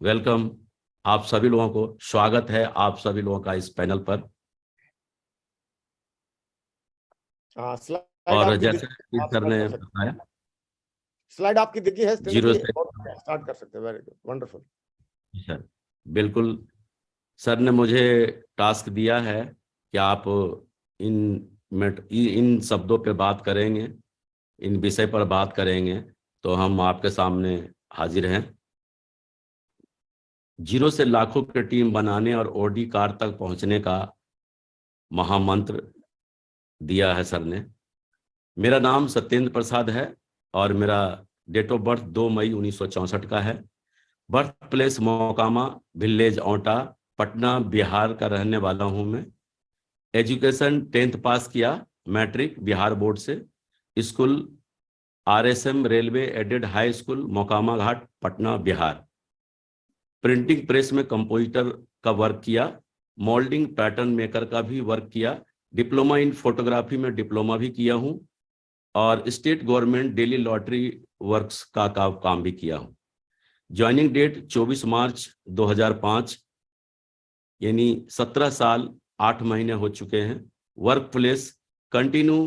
Welcome. आप सभी लोगों को स्वागत है आप सभी लोगों का इस पैनल पर। स्लाइड और आपकी जैसे आप सर स्टार्ट ने कर सकते बताया, हैं। स्लाइड आपकी दिखी है स्क्रीन 0 पे से और स्टार्ट कर सकते हैं। Very good, wonderful. सर, बिल्कुल। सर ने मुझे टास्क दिया है कि आप इन शब्दों पे बात करेंगे, इन विषय पर बात करेंगे, तो हम आपके सामने हाजिर हैं। 0 से लाखों की टीम बनाने और ओडी कार तक पहुंचने का महामंत्र दिया है सर ने। मेरा नाम सत्येंद्र प्रसाद है और मेरा डेट ऑफ बर्थ 2 मई 1964 का है। Birth place Mokama, village Aunta, Patna Bihar का रहने वाला हूं मैं। एजुकेशन 10th पास किया, मैट्रिक बिहार बोर्ड से। School RSM railway aided high school Mokama Ghat Patna Bihar. Printing press में कंपोजिटर का वर्क किया, मोल्डिंग पैटर्न मेकर का भी वर्क किया। डिप्लोमा इन फोटोग्राफी में डिप्लोमा भी किया हूं और state government daily lottery works का काम भी किया हूं। ज्वाइनिंग डेट 24 मार्च 2005, यानी 17 साल 8 महीने हो चुके हैं। वर्क प्लेस कंटिन्यू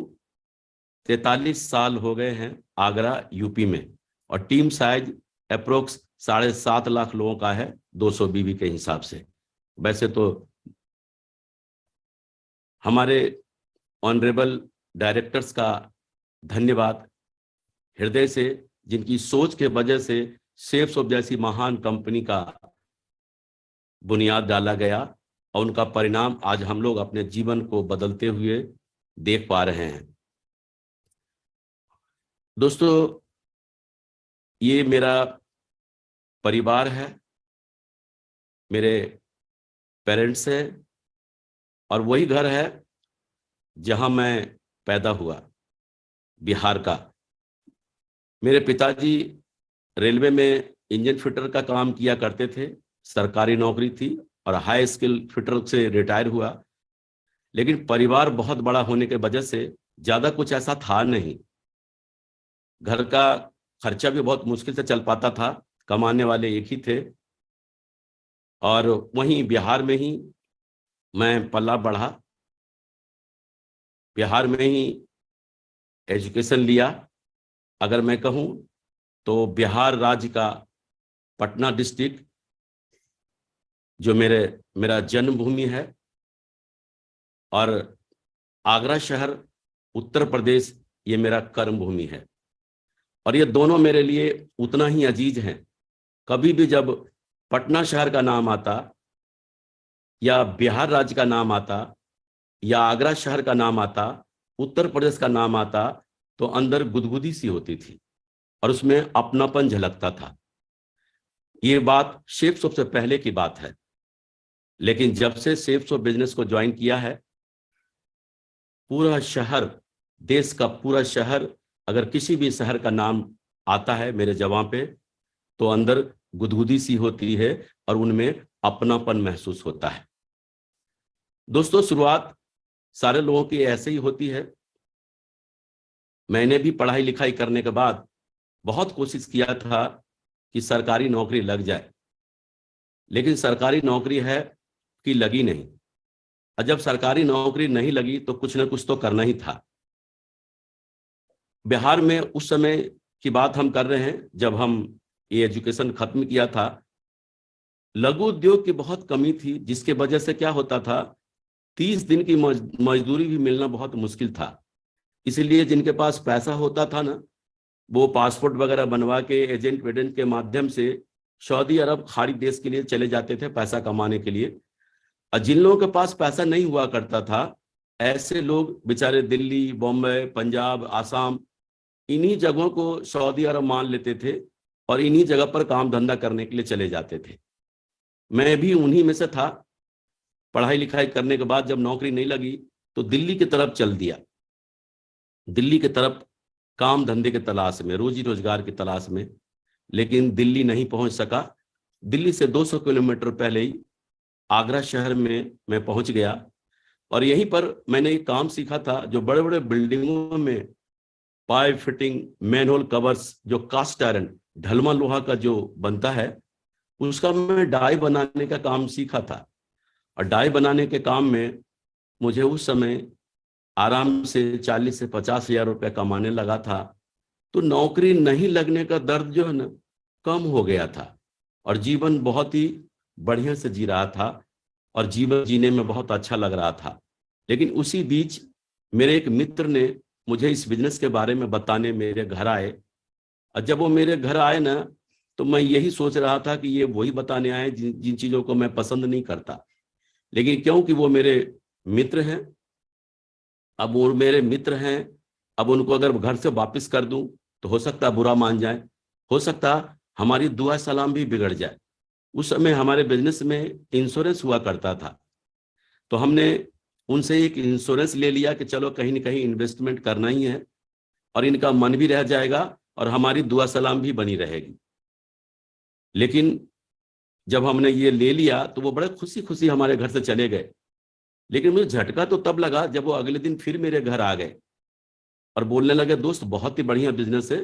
43 साल हो गए हैं आगरा यूपी में। और टीम साइज अप्रोक्स 7.5 लाख लोगों का है 200 बीवी के हिसाब से। वैसे तो हमारे ऑनरेबल डायरेक्टर्स का धन्यवाद हृदय से, जिनकी सोच के वजह से सेफ्स ऑफ जैसी महान कंपनी का बुनियाद डाला गया और उनका परिणाम आज हम लोग अपने जीवन को बदलते हुए देख पा रहे हैं। दोस्तों, ये मेरा परिवार है, मेरे पेरेंट्स हैं और वही घर है जहां मैं पैदा हुआ, बिहार का। मेरे पिताजी रेलवे में इंजन फिटर का काम किया करते थे, सरकारी नौकरी थी और हाई स्किल फिटर से रिटायर हुआ। लेकिन परिवार बहुत बड़ा होने के वजह से ज्यादा कुछ ऐसा था नहीं। घर का खर्चा भी बहुत मुश्किल से चल पाता था, कमाने वाले एक ही थे। और वहीं बिहार में ही मैं पला बढ़ा, बिहार में ही एजुकेशन लिया। अगर मैं कहूं तो बिहार राज्य का पटना डिस्ट्रिक्ट जो मेरा जन्मभूमि है, और आगरा शहर उत्तर प्रदेश ये मेरा कर्म भूमि है। और ये दोनों मेरे लिए उतना ही अजीज हैं। कभी भी जब पटना शहर का नाम आता या बिहार राज्य का नाम आता या आगरा शहर का नाम आता, उत्तर प्रदेश का नाम आता, तो अंदर गुदगुदी सी होती थी और उसमें अपनापन झलकता था। ये बात शेप्स ऑफ से पहले की बात है। लेकिन जब से शेप्स ऑफ बिजनेस को ज्वाइन किया है, पूरा शहर, देश का पूरा शहर, अगर किसी भी शहर का नाम आता है मेरे जवां पे, तो अंदर गुदगुदी सी होती है और उनमें अपनापन महसूस होता है। दोस्तों, शुरुआत सारे लोगों की ऐसे ही होती है। मैंने भी पढ़ाई लिखाई करने के बाद बहुत कोशिश किया था कि सरकारी नौकरी लग जाए, लेकिन सरकारी नौकरी है कि लगी नहीं। और जब सरकारी नौकरी नहीं लगी तो कुछ ना कुछ तो करना ही था। बिहार में उस समय की बात हम कर रहे हैं जब हम ये एजुकेशन खत्म किया था। लघु उद्योग की बहुत कमी थी, जिसके वजह से क्या होता था, 30 दिन की मजदूरी भी मिलना बहुत मुश्किल था। इसीलिए जिनके पास पैसा होता था ना, वो पासपोर्ट वगैरह बनवा के एजेंट वेजेंट के माध्यम से सऊदी अरब खाड़ी देश के लिए चले जाते थे पैसा कमाने के लिए। और जिन लोगों के पास पैसा नहीं हुआ करता था, ऐसे लोग बेचारे दिल्ली, बॉम्बे, पंजाब, आसाम, इन्हीं जगहों को सऊदी अरब मान लेते थे और इन्हीं जगह पर काम धंधा करने के लिए चले जाते थे। मैं भी उन्हीं में से था। पढ़ाई लिखाई करने के बाद जब नौकरी नहीं लगी तो दिल्ली की तरफ चल दिया। दिल्ली की तरफ काम धंधे की तलाश में, रोजी रोजगार की तलाश में। लेकिन दिल्ली नहीं पहुंच सका। दिल्ली से 200 किलोमीटर पहले ही आगरा शहर में मैं पहुंच गया और यहीं पर मैंने एक काम सीखा था। जो बड़े बड़े बिल्डिंगों में पाइप फिटिंग, मैनहोल कवर्स, जो कास्ट आयरन ढलमा लोहा का जो बनता है, उसका मैं डाई बनाने का काम सीखा था। और डाई बनाने के काम में मुझे उस समय आराम से 40 से 50 हजार रुपये कमाने लगा था। तो नौकरी नहीं लगने का दर्द जो है ना कम हो गया था, और जीवन बहुत ही बढ़िया से जी रहा था, और जीवन जीने में बहुत अच्छा लग रहा था। लेकिन उसी बीच मेरे एक मित्र ने मुझे इस बिजनेस के बारे में बताने मेरे घर आए। और जब वो मेरे घर आए ना, तो मैं यही सोच रहा था कि ये वही बताने आए जिन चीजों को मैं पसंद नहीं करता। लेकिन क्योंकि वो मेरे मित्र हैं, अब वो मेरे मित्र हैं, अब उनको अगर घर से वापस कर दूं तो हो सकता बुरा मान जाए, हो सकता हमारी दुआ सलाम भी बिगड़ जाए। उस समय हमारे बिजनेस में इंश्योरेंस हुआ करता था, तो हमने उनसे एक इंश्योरेंस ले लिया कि चलो कहीं ना कहीं इन्वेस्टमेंट करना ही है, और इनका मन भी रह जाएगा और हमारी दुआ सलाम भी बनी रहेगी। लेकिन जब हमने ये ले लिया तो वो बड़े खुशी खुशी हमारे घर से चले गए। लेकिन मुझे झटका तो तब लगा जब वो अगले दिन फिर मेरे घर आ गए और बोलने लगे, दोस्त बहुत ही बढ़िया बिजनेस है,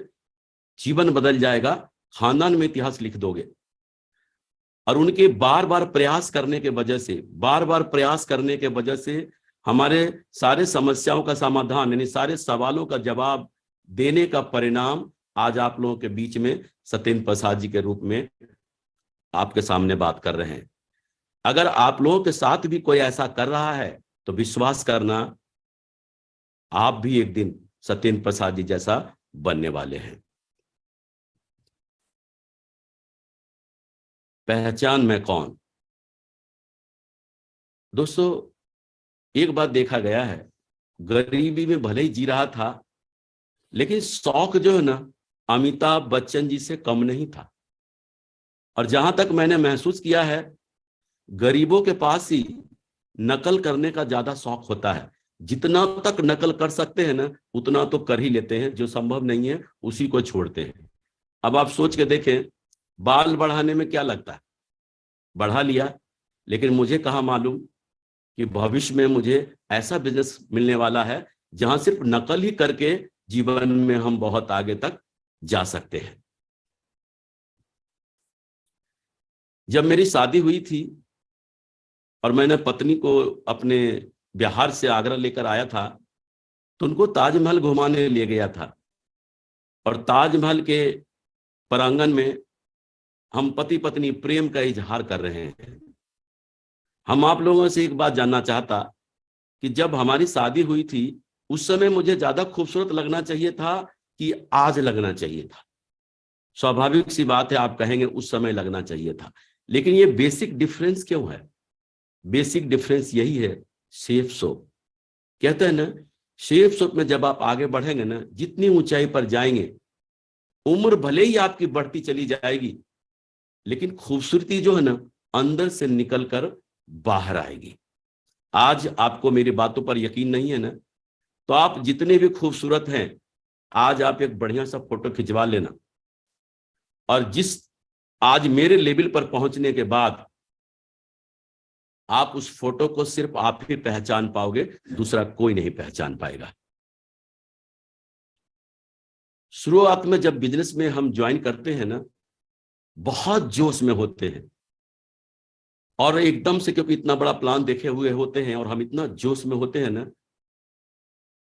जीवन बदल जाएगा, खानदान में इतिहास लिख दोगे। और उनके बार बार प्रयास करने के वजह से, बार बार प्रयास करने के वजह से हमारे सारे समस्याओं का समाधान, यानी सारे सवालों का जवाब देने का परिणाम आज आप लोगों के बीच में सत्येंद्र प्रसाद जी के रूप में आपके सामने बात कर रहे हैं। अगर आप लोगों के साथ भी कोई ऐसा कर रहा है तो विश्वास करना, आप भी एक दिन सत्येंद्र प्रसाद जी जैसा बनने वाले हैं। पहचान में कौन? दोस्तों, एक बात देखा गया है, गरीबी में भले ही जी रहा था, लेकिन शौक जो है ना अमिताभ बच्चन जी से कम नहीं था। और जहां तक मैंने महसूस किया है, गरीबों के पास ही नकल करने का ज्यादा शौक होता है। जितना तक नकल कर सकते हैं ना उतना तो कर ही लेते हैं, जो संभव नहीं है उसी को छोड़ते हैं। अब आप सोच के देखें, बाल बढ़ाने में क्या लगता है, बढ़ा लिया, लेकिन मुझे कहाँ मालूम कि भविष्य में मुझे ऐसा बिजनेस मिलने वाला है जहां सिर्फ नकल ही करके जीवन में हम बहुत आगे तक जा सकते हैं। जब मेरी शादी हुई थी और मैंने पत्नी को अपने बिहार से आगरा लेकर आया था, तो उनको ताजमहल घुमाने ले गया था। और ताजमहल के प्रांगण में हम पति पत्नी प्रेम का इजहार कर रहे हैं। हम आप लोगों से एक बात जानना चाहता कि जब हमारी शादी हुई थी उस समय मुझे ज्यादा खूबसूरत लगना चाहिए था कि आज लगना चाहिए था? स्वाभाविक सी बात है, आप कहेंगे उस समय लगना चाहिए था। लेकिन ये बेसिक डिफरेंस क्यों है? बेसिक डिफरेंस यही है, सेफ सोप। कहते हैं ना, सेफ सोप में जब आप आगे बढ़ेंगे ना, जितनी ऊंचाई पर जाएंगे, उम्र भले ही आपकी बढ़ती चली जाएगी, लेकिन खूबसूरती जो है ना अंदर से निकलकर बाहर आएगी। आज आपको मेरी बातों पर यकीन नहीं है ना, तो आप जितने भी खूबसूरत हैं, आज आप एक बढ़िया सा फोटो खिंचवा लेना, और जिस आज मेरे लेवल पर पहुंचने के बाद आप उस फोटो को सिर्फ आप ही पहचान पाओगे, दूसरा कोई नहीं पहचान पाएगा। शुरुआत में जब बिजनेस में हम ज्वाइन करते हैं ना, बहुत जोश में होते हैं, और एकदम से क्योंकि इतना बड़ा प्लान देखे हुए होते हैं और हम इतना जोश में होते हैं ना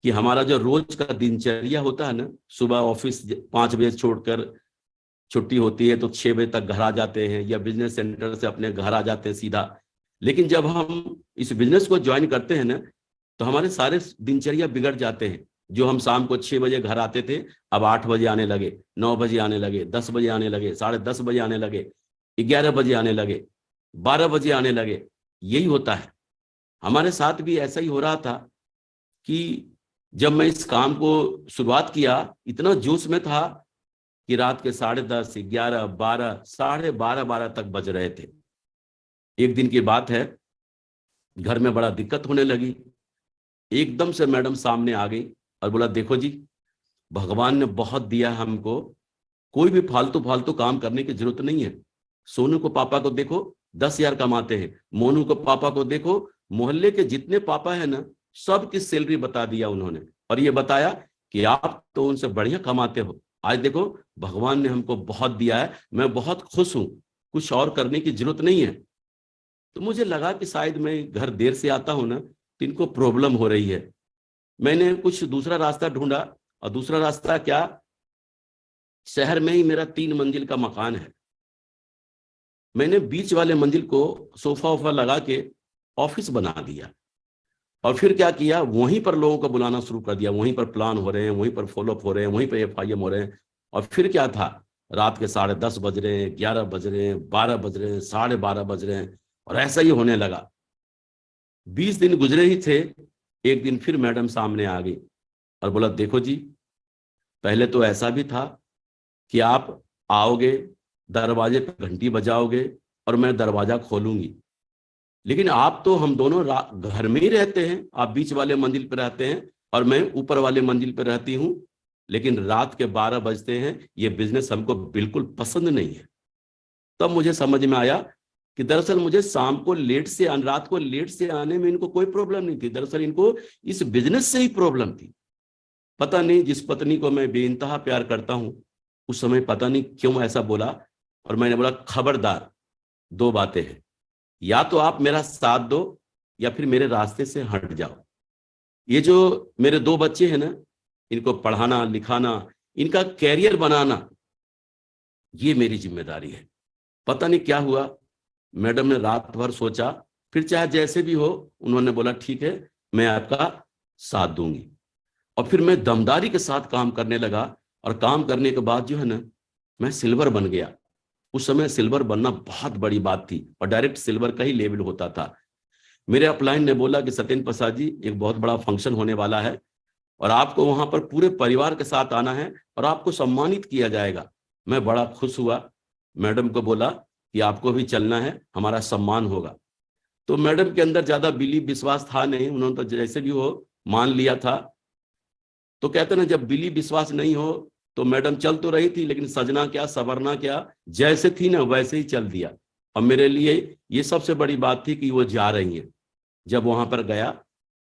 कि हमारा जो रोज का दिनचर्या होता है ना, सुबह ऑफिस 5 बजे छोड़कर छुट्टी होती है तो 6 बजे तक घर आ जाते हैं, या बिजनेस सेंटर से अपने घर आ जाते हैं सीधा। लेकिन जब हम इस बिजनेस को ज्वाइन करते हैं ना, तो हमारे सारे दिनचर्या बिगड़ जाते हैं। जो हम शाम को 6 बजे घर आते थे, अब 8 बजे आने लगे, 9 बजे आने लगे, 10 बजे आने लगे, 10:30 बजे आने लगे, 11 बजे आने लगे, 12 बजे आने लगे। यही होता है, हमारे साथ भी ऐसा ही हो रहा था कि जब मैं इस काम को शुरुआत किया, इतना जोश में था कि रात के 10:30, 11, 12, 12:30 तक बज रहे थे। एक दिन की बात है, घर में बड़ा दिक्कत होने लगी। एकदम से मैडम सामने आ गई और बोला, देखो जी, भगवान ने बहुत दिया हमको, कोई भी फालतू फालतू काम करने की जरूरत नहीं है। सोनू को पापा को देखो 10,000 कमाते हैं, मोनू को पापा को देखो, मोहल्ले के जितने पापा है ना सबकी सैलरी बता दिया उन्होंने, और ये बताया कि आप तो उनसे बढ़िया कमाते हो। आज देखो भगवान ने हमको बहुत दिया है, मैं बहुत खुश हूं। कुछ और करने की जरूरत नहीं है। तो मुझे लगा कि शायद मैं घर देर से आता हूं ना, तो इनको प्रॉब्लम हो रही है। मैंने कुछ दूसरा रास्ता ढूंढा, और दूसरा रास्ता क्या, शहर में ही मेरा 3 मंजिल का मकान है। मैंने बीच वाले मंजिल को सोफा वोफा लगा के ऑफिस बना दिया, और फिर क्या किया, वहीं पर लोगों को बुलाना शुरू कर दिया। वहीं पर प्लान हो रहे हैं, वहीं पर फॉलोअप हो रहे हैं, वहीं पर FIM हो रहे हैं। और फिर क्या था, रात के 10:30 बज रहे हैं, 11 बज रहे हैं, 12 बज रहे हैं, 12:30 बज रहे हैं, और ऐसा ही होने लगा। 20 दिन गुजरे ही थे, एक दिन फिर मैडम सामने आ गई और बोला, देखो जी, पहले तो ऐसा भी था कि आप आओगे, दरवाजे पर घंटी बजाओगे और मैं दरवाजा खोलूंगी, लेकिन आप तो, हम दोनों घर में ही रहते हैं, आप बीच वाले मंजिल पर रहते हैं और मैं ऊपर वाले मंजिल पर रहती हूँ, लेकिन रात के 12 बजते हैं, ये बिजनेस हमको बिल्कुल पसंद नहीं है। तब मुझे समझ में आया कि दरअसल मुझे शाम को लेट से, रात को लेट से आने में इनको कोई प्रॉब्लम नहीं थी, दरअसल इनको इस बिजनेस से ही प्रॉब्लम थी। पता नहीं, जिस पत्नी को मैं बेइंतहा प्यार करता हूं, उस समय पता नहीं क्यों ऐसा बोला, और मैंने बोला, खबरदार, 2 बातें हैं, या तो आप मेरा साथ दो या फिर मेरे रास्ते से हट जाओ। ये जो मेरे 2 बच्चे हैं ना, इनको पढ़ाना लिखाना, इनका कैरियर बनाना, ये मेरी जिम्मेदारी है। पता नहीं क्या हुआ, मैडम ने रात भर सोचा, फिर चाहे जैसे भी हो, उन्होंने बोला, ठीक है, मैं आपका साथ दूंगी। और फिर मैं दमदारी के साथ काम करने लगा, और काम करने के बाद जो है ना, मैं सिल्वर बन गया। उस समय सिल्वर बनना बहुत बड़ी बात थी, और डायरेक्ट सिल्वर का ही लेवल होता था। मेरे अपलाइन ने बोला कि सत्येंद्र प्रसाद जी, एक बहुत बड़ा फंक्शन होने वाला है, और आपको वहां पर पूरे परिवार के साथ आना है, और आपको सम्मानित किया जाएगा। मैं बड़ा खुश हुआ, मैडम को बोला कि आपको भी चलना है, हमारा सम्मान होगा। तो मैडम के अंदर ज्यादा बिलीव विश्वास था नहीं, उन्होंने तो जैसे भी हो मान लिया था। तो कहते ना, जब बिलीव विश्वास नहीं हो तो मैडम चल तो रही थी, लेकिन सजना क्या सवरना क्या, जैसे थी ना वैसे ही चल दिया। और मेरे लिए ये सबसे बड़ी बात थी कि वो जा रही है। जब वहां पर गया,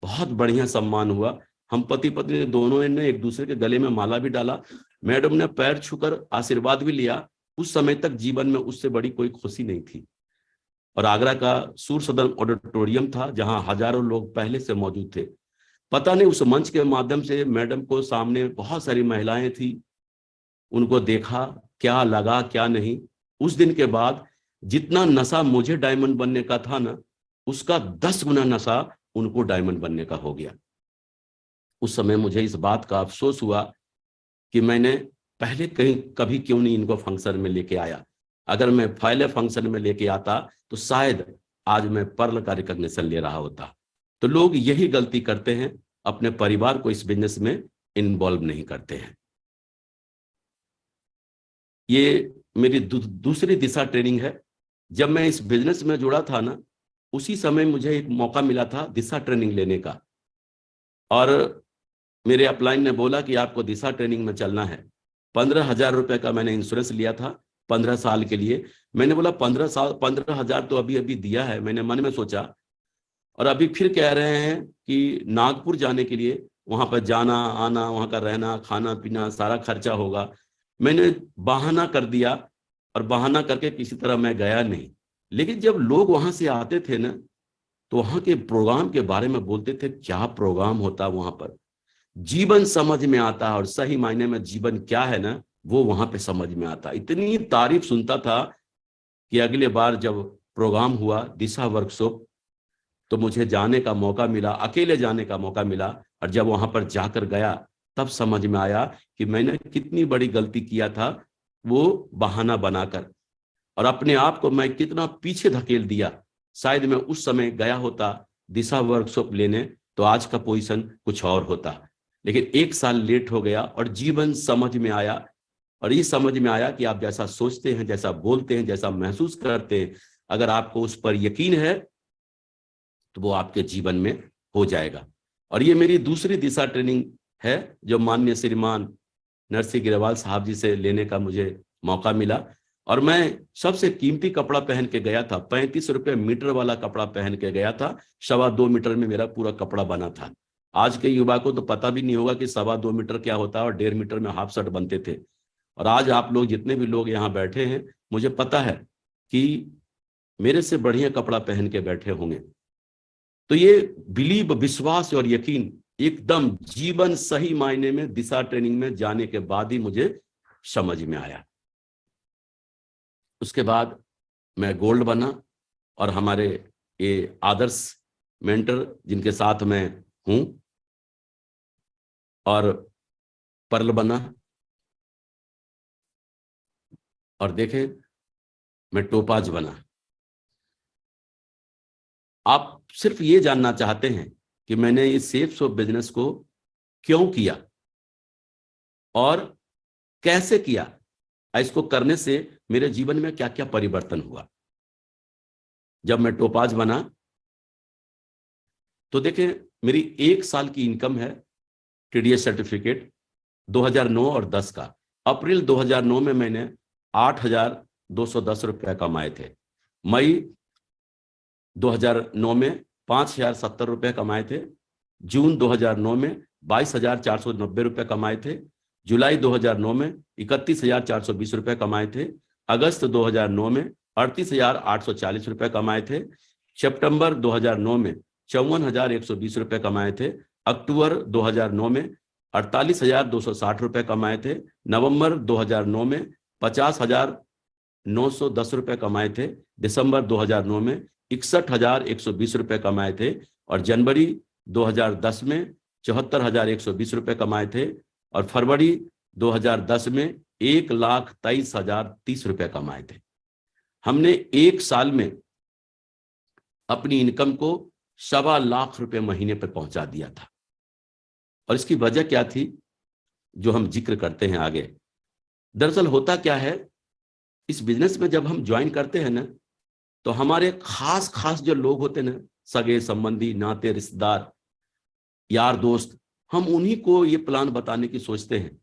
बहुत बढ़िया सम्मान हुआ। हम पति पत्नी दोनों ने एक दूसरे के गले में माला भी डाला, मैडम ने पैर छूकर आशीर्वाद भी लिया। उस समय तक जीवन में उससे बड़ी कोई खुशी नहीं थी। और आगरा का सूर सदन ऑडिटोरियम था, जहां हजारों लोग पहले से मौजूद थे। पता नहीं, उस मंच के माध्यम से मैडम को सामने बहुत सारी महिलाएं थी, उनको देखा, क्या लगा क्या नहीं। उस दिन के बाद जितना नशा मुझे डायमंड बनने का था ना, उसका 10 गुना नशा उनको डायमंड बनने का हो गया। उस समय मुझे इस बात का अफसोस हुआ कि मैंने पहले कहीं कभी क्यों नहीं इनको फंक्शन में लेके आया। अगर मैं पहले फंक्शन में लेके आता तो शायद आज मैं पर्ल का रिकॉग्निशन ले रहा होता। तो लोग यही गलती करते हैं, अपने परिवार को इस बिजनेस में इन्वॉल्व नहीं करते हैं। ये मेरी दूसरी दिशा ट्रेनिंग है। जब मैं इस बिजनेस में जुड़ा था ना, उसी समय मुझे एक मौका मिला था दिशा ट्रेनिंग लेने का, और मेरे अपलाइन ने बोला कि आपको दिशा ट्रेनिंग में चलना है। 15,000 रुपए का मैंने इंश्योरेंस लिया था 15 साल के लिए। मैंने बोला 15,000 तो अभी अभी दिया है, मैंने मन में सोचा। और अभी फिर कह रहे हैं कि नागपुर जाने के लिए, वहां पर जाना आना, वहां का रहना खाना पीना सारा खर्चा होगा। मैंने बहाना कर दिया, और बहाना करके किसी तरह मैं गया नहीं। लेकिन जब लोग वहां से आते थे ना, तो वहां के प्रोग्राम के बारे में बोलते थे, क्या प्रोग्राम होता वहां पर, जीवन समझ में आता। और सही मायने में जीवन क्या है ना, वो वहां पे समझ में आता। इतनी तारीफ सुनता था कि अगले बार जब प्रोग्राम हुआ दिशा वर्कशॉप, तो मुझे जाने का मौका मिला, अकेले जाने का मौका मिला। और जब वहां पर जाकर गया, तब समझ में आया कि मैंने कितनी बड़ी गलती किया था, वो बहाना बनाकर, और अपने आप को मैं कितना पीछे धकेल दिया। शायद मैं उस समय गया होता दिशा वर्कशॉप लेने, तो आज का पोजीशन कुछ और होता। लेकिन 1 साल लेट हो गया, और जीवन समझ में आया। और ये समझ में आया कि आप जैसा सोचते हैं, जैसा बोलते हैं, जैसा महसूस करते हैं, अगर आपको उस पर यकीन है तो वो आपके जीवन में हो जाएगा। और ये मेरी दूसरी दिशा ट्रेनिंग है, जो माननीय श्रीमान नरसिंह गिरवाल साहब जी से लेने का मुझे मौका मिला। और मैं सबसे कीमती कपड़ा पहन के गया था, 35 रुपए मीटर वाला कपड़ा पहन के गया था। 2.25 मीटर में मेरा पूरा कपड़ा बना था। आज के युवा को तो पता भी नहीं होगा कि 2.25 मीटर क्या होता है, और 1.5 मीटर में हाफ शर्ट बनते थे। और आज आप लोग जितने भी लोग यहाँ बैठे हैं, मुझे पता है कि मेरे से बढ़िया कपड़ा पहन के बैठे होंगे। तो ये बिलीव, विश्वास और यकीन एकदम जीवन सही मायने में दिशा ट्रेनिंग में जाने के बाद ही मुझे समझ में आया। उसके बाद मैं गोल्ड बना और हमारे ये आदर्श मेंटर जिनके साथ मैं हूं, और पर्ल बना, और देखें मैं टोपाज बना। आप सिर्फ ये जानना चाहते हैं कि मैंने इस सेफ्स ऑफ बिजनेस को क्यों किया और कैसे किया, इसको करने से मेरे जीवन में क्या क्या परिवर्तन हुआ। जब मैं टोपाज बना तो देखें मेरी 1 साल की इनकम है टीडीएस सर्टिफिकेट 2009 और 10 का। अप्रैल 2009 में मैंने 8,210 रुपए कमाए थे। मई 2009 में 5,070 रुपए कमाए थे। जून 2009 में 22,490 रुपए कमाए थे। जुलाई 2009 में 31,420 रुपए कमाए थे। अगस्त 2009 में 38,840 रुपए कमाए थे। सितंबर 2009 में 54,120 रुपए कमाए थे। अक्टूबर 2009 में 48,260 रुपए कमाए थे। नवंबर 2009 में 50,910 रुपए कमाए थे। दिसंबर 2009 में 61,120 रुपए कमाए थे। और जनवरी 2010 में 74,120 रुपए कमाए थे। और फरवरी 2010 में 1,23,030 रुपए कमाए थे। हमने 1 साल में अपनी इनकम को 1.25 लाख रुपए महीने पर पहुंचा दिया था। और इसकी वजह क्या थी जो हम जिक्र करते हैं आगे। दरअसल होता क्या है, इस बिजनेस में जब हम ज्वाइन करते हैं ना, तो हमारे खास खास जो लोग होते हैं ना, सगे संबंधी, नाते, रिश्तेदार, यार दोस्त, हम उन्हीं को ये प्लान बताने की सोचते हैं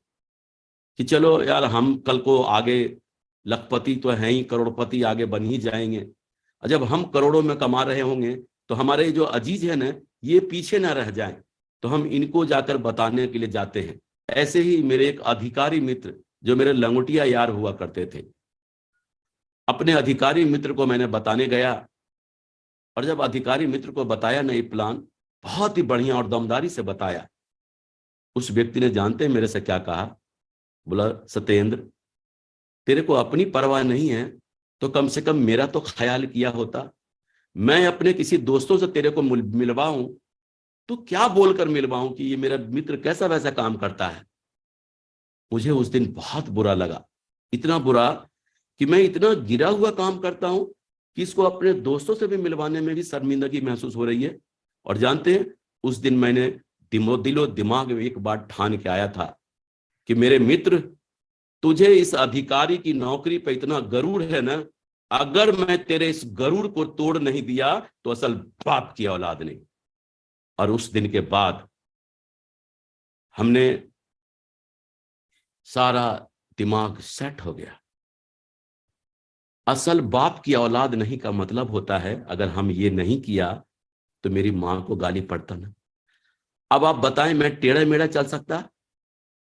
कि चलो यार हम कल को आगे लखपति तो हैं ही, करोड़पति आगे बन ही जाएंगे। और जब हम करोड़ों में कमा रहे होंगे तो हमारे जो अजीज है ना, ये पीछे ना रह जाएं, तो हम इनको जाकर बताने के लिए जाते हैं। ऐसे ही मेरे एक अधिकारी मित्र जो मेरे लंगोटिया यार हुआ करते थे, अपने अधिकारी मित्र को मैंने बताने गया, और जब अधिकारी मित्र को बताया ना ये प्लान, बहुत ही बढ़िया और दमदारी से बताया, उस व्यक्ति ने जानते हैं मेरे से क्या कहा? बोला, सत्येंद्र, तेरे को अपनी परवाह नहीं है तो कम से कम मेरा तो ख्याल किया होता। मैं अपने किसी दोस्तों से तेरे को मिलवाऊं तो क्या बोलकर मिलवाऊं कि ये मेरा मित्र कैसा वैसा काम करता है। मुझे उस दिन बहुत बुरा लगा, इतना बुरा कि मैं इतना गिरा हुआ काम करता हूं कि इसको अपने दोस्तों से भी मिलवाने में भी शर्मिंदगी महसूस हो रही है। और जानते हैं, उस दिन मैंने दिलो दिमाग में एक बार ठान के आया था कि मेरे मित्र, तुझे इस अधिकारी की नौकरी पे इतना गरूर है ना, अगर मैं तेरे इस गरूर को तोड़ नहीं दिया तो असल बाप की औलाद नहीं। और उस दिन के बाद हमने सारा दिमाग सेट हो गया। असल बाप की औलाद नहीं का मतलब होता है, अगर हम ये नहीं किया तो मेरी मां को गाली पड़ता ना। अब आप बताएं, मैं टेढ़ा मेढ़ा चल सकता?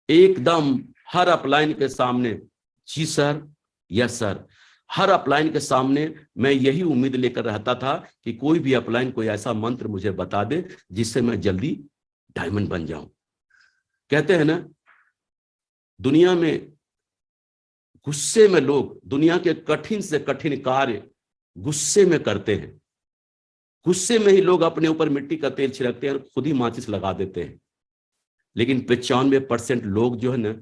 एकदम हर अपलाइन के सामने जी सर, यस सर, हर अपलाइन के सामने मैं यही उम्मीद लेकर रहता था कि कोई भी अपलाइन कोई ऐसा मंत्र मुझे बता दे जिससे मैं जल्दी डायमंड बन जाऊं। कहते हैं ना, दुनिया में गुस्से में लोग दुनिया के कठिन से कठिन कार्य गुस्से में करते हैं। गुस्से में ही लोग अपने ऊपर मिट्टी का तेल छिड़कते हैं और खुद ही माचिस लगा देते हैं। लेकिन 95% लोग जो है ना,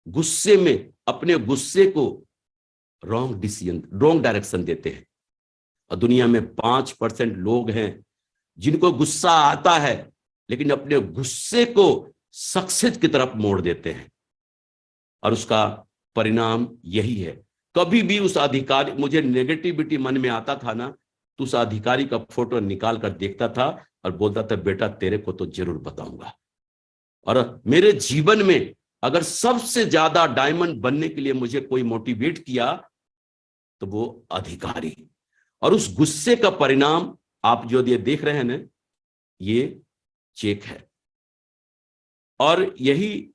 गुस्से में अपने गुस्से को रॉन्ग डिसीजन, रॉन्ग डायरेक्शन देते हैं। और दुनिया में 5% लोग हैं जिनको गुस्सा आता है लेकिन अपने गुस्से को सक्सेस की तरफ मोड़ देते हैं, और उसका परिणाम यही है। कभी भी उस अधिकारी, मुझे नेगेटिविटी मन में आता था ना, तो उस अधिकारी का फोटो निकाल कर देखता था और बोलता था, बेटा तेरे को तो जरूर बताऊंगा। और मेरे जीवन में अगर सबसे ज्यादा डायमंड बनने के लिए मुझे कोई मोटिवेट किया तो वो अधिकारी। और उस गुस्से का परिणाम आप जो ये देख रहे हैं ना, ये चेक है। और यही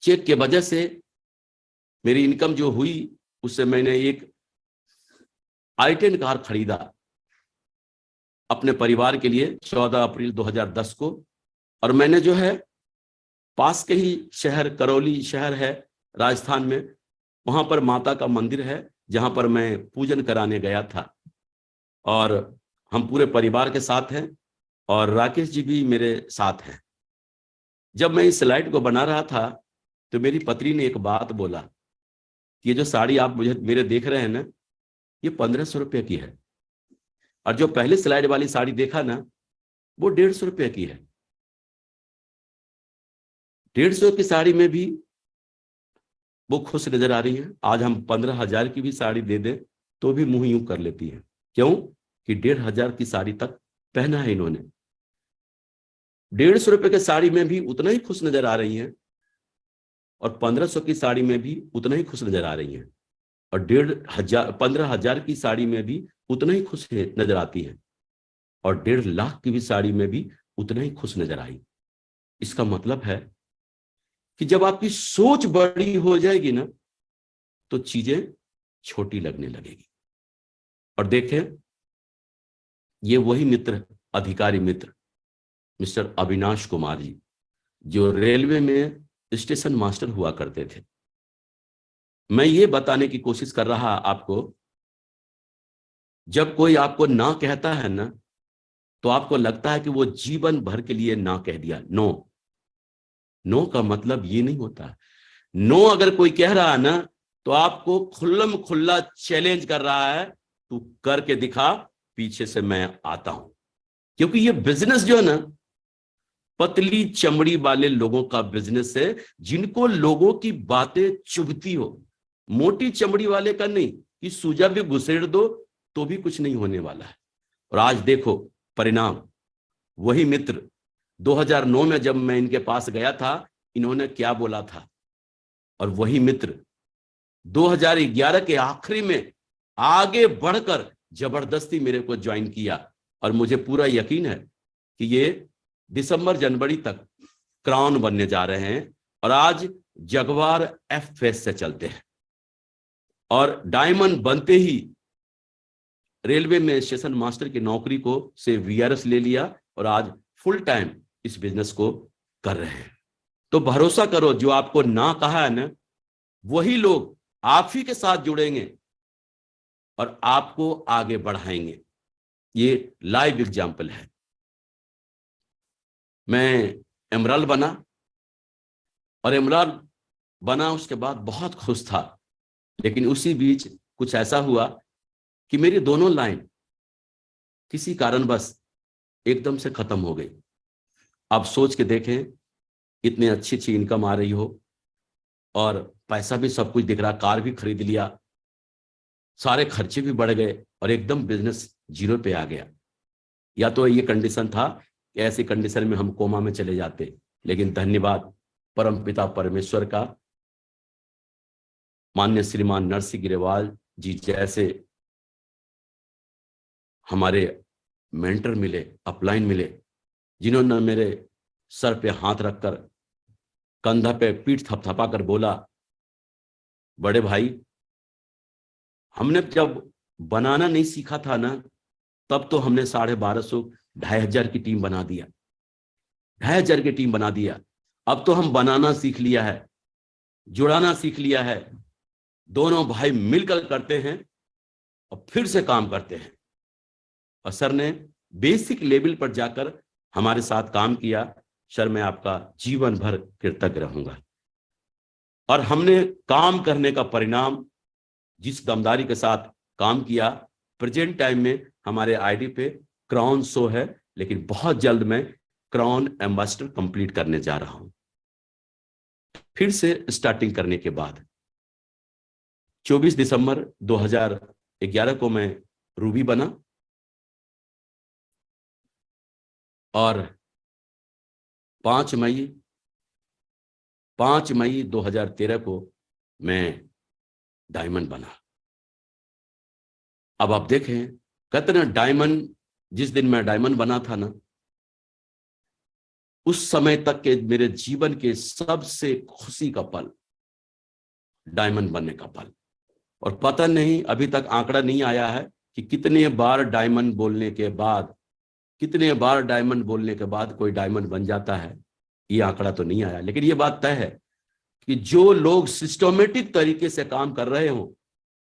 चेक के वजह से मेरी इनकम जो हुई, उससे मैंने एक i10 कार खरीदा अपने परिवार के लिए 14 अप्रैल 2010 को। और मैंने जो है पास के ही शहर करौली शहर है राजस्थान में, वहां पर माता का मंदिर है जहां पर मैं पूजन कराने गया था और हम पूरे परिवार के साथ हैं और राकेश जी भी मेरे साथ हैं। जब मैं इस स्लाइड को बना रहा था तो मेरी पत्नी ने एक बात बोला कि ये जो साड़ी आप मेरे देख रहे हैं ना, ये 1500 रुपये की है, और जो पहले स्लाइड वाली साड़ी देखा ना वो 150 रुपये की है। 150 की साड़ी में भी वो खुश नजर आ रही है। आज हम 15,000 की भी साड़ी दे दें तो भी मुंह यूं कर लेती है। क्यों? कि 1,500 की साड़ी तक पहना है इन्होंने। 150 रुपए की साड़ी में भी उतना ही खुश नजर आ रही हैं और 1500 की साड़ी में भी उतना ही खुश नजर आ रही हैं और 15,000 की साड़ी में भी उतना ही खुश नजर आती है और 1.5 लाख की भी साड़ी में भी उतना ही खुश नजर आई। इसका मतलब है कि जब आपकी सोच बड़ी हो जाएगी ना तो चीजें छोटी लगने लगेगी। और देखें, ये वही मित्र, अधिकारी मित्र मिस्टर अविनाश कुमार जी, जो रेलवे में स्टेशन मास्टर हुआ करते थे। मैं ये बताने की कोशिश कर रहा आपको, जब कोई आपको ना कहता है ना तो आपको लगता है कि वो जीवन भर के लिए ना कह दिया। नो, नो का मतलब ये नहीं होता। नो अगर कोई कह रहा है ना तो आपको खुल्लम खुल्ला चैलेंज कर रहा है, तू करके दिखा, पीछे से मैं आता हूं। क्योंकि ये बिजनेस जो है ना, पतली चमड़ी वाले लोगों का बिजनेस है, जिनको लोगों की बातें चुभती हो। मोटी चमड़ी वाले का नहीं कि सूजा भी घुसेड़ दो तो भी कुछ नहीं होने वाला है। और आज देखो परिणाम। वही मित्र 2009 में जब मैं इनके पास गया था, इन्होंने क्या बोला था, और वही मित्र 2011 के आखिरी में आगे बढ़कर जबरदस्ती मेरे को ज्वाइन किया। और मुझे पूरा यकीन है कि ये दिसंबर जनवरी तक क्राउन बनने जा रहे हैं और आज जगवार एफ फेस से चलते हैं और डायमंड बनते ही रेलवे में स्टेशन मास्टर की नौकरी को से वीआरएस ले लिया और आज फुल टाइम इस बिजनेस को कर रहे हैं। तो भरोसा करो, जो आपको ना कहा है ना, वही लोग आप ही के साथ जुड़ेंगे और आपको आगे बढ़ाएंगे। ये लाइव एग्जाम्पल है। मैं एमराल्ड बना और एमराल्ड बना उसके बाद बहुत खुश था, लेकिन उसी बीच कुछ ऐसा हुआ कि मेरी दोनों लाइन किसी कारणवश एकदम से खत्म हो गई। आप सोच के देखें, इतनी अच्छी अच्छी इनकम आ रही हो और पैसा भी सब कुछ दिख रहा, कार भी खरीद लिया, सारे खर्चे भी बढ़ गए और एकदम बिजनेस जीरो पे आ गया। या तो ये कंडीशन था कि ऐसी कंडीशन में हम कोमा में चले जाते, लेकिन धन्यवाद परमपिता परमेश्वर का, मान्य श्रीमान नरसिंह गिरेवाल जी जैसे हमारे मेंटर मिले, अपलाइन मिले, जिन्होंने मेरे सर पे हाथ रखकर कंधा पे पीठ थपथपा कर बोला, बड़े भाई, हमने जब बनाना नहीं सीखा था ना, तब तो हमने 1250 2,500 की टीम बना दिया, 2,500 की टीम बना दिया। अब तो हम बनाना सीख लिया है, जुड़ाना सीख लिया है, दोनों भाई मिलकर करते हैं और फिर से काम करते हैं। और सर ने बेसिक लेवल पर जाकर हमारे साथ काम किया। सर, मैं आपका जीवन भर कृतज्ञ रहूंगा। और हमने काम करने का परिणाम, जिस दमदारी के साथ काम किया, प्रेजेंट टाइम में हमारे आईडी पे क्राउन शो है, लेकिन बहुत जल्द मैं क्राउन एम्बेसडर कंप्लीट करने जा रहा हूं। फिर से स्टार्टिंग करने के बाद 24 दिसंबर 2011 को मैं रूबी बना और 5 मई 2013 को मैं डायमंड बना। अब आप देखें, कहते ना डायमंड, जिस दिन मैं डायमंड बना था ना, उस समय तक के मेरे जीवन के सबसे खुशी का पल डायमंड बनने का पल। और पता नहीं, अभी तक आंकड़ा नहीं आया है कि कितने बार डायमंड बोलने के बाद, कितने बार डायमंड बोलने के बाद कोई डायमंड बन जाता है, ये आंकड़ा तो नहीं आया। लेकिन ये बात तय है कि जो लोग सिस्टमेटिक तरीके से काम कर रहे हो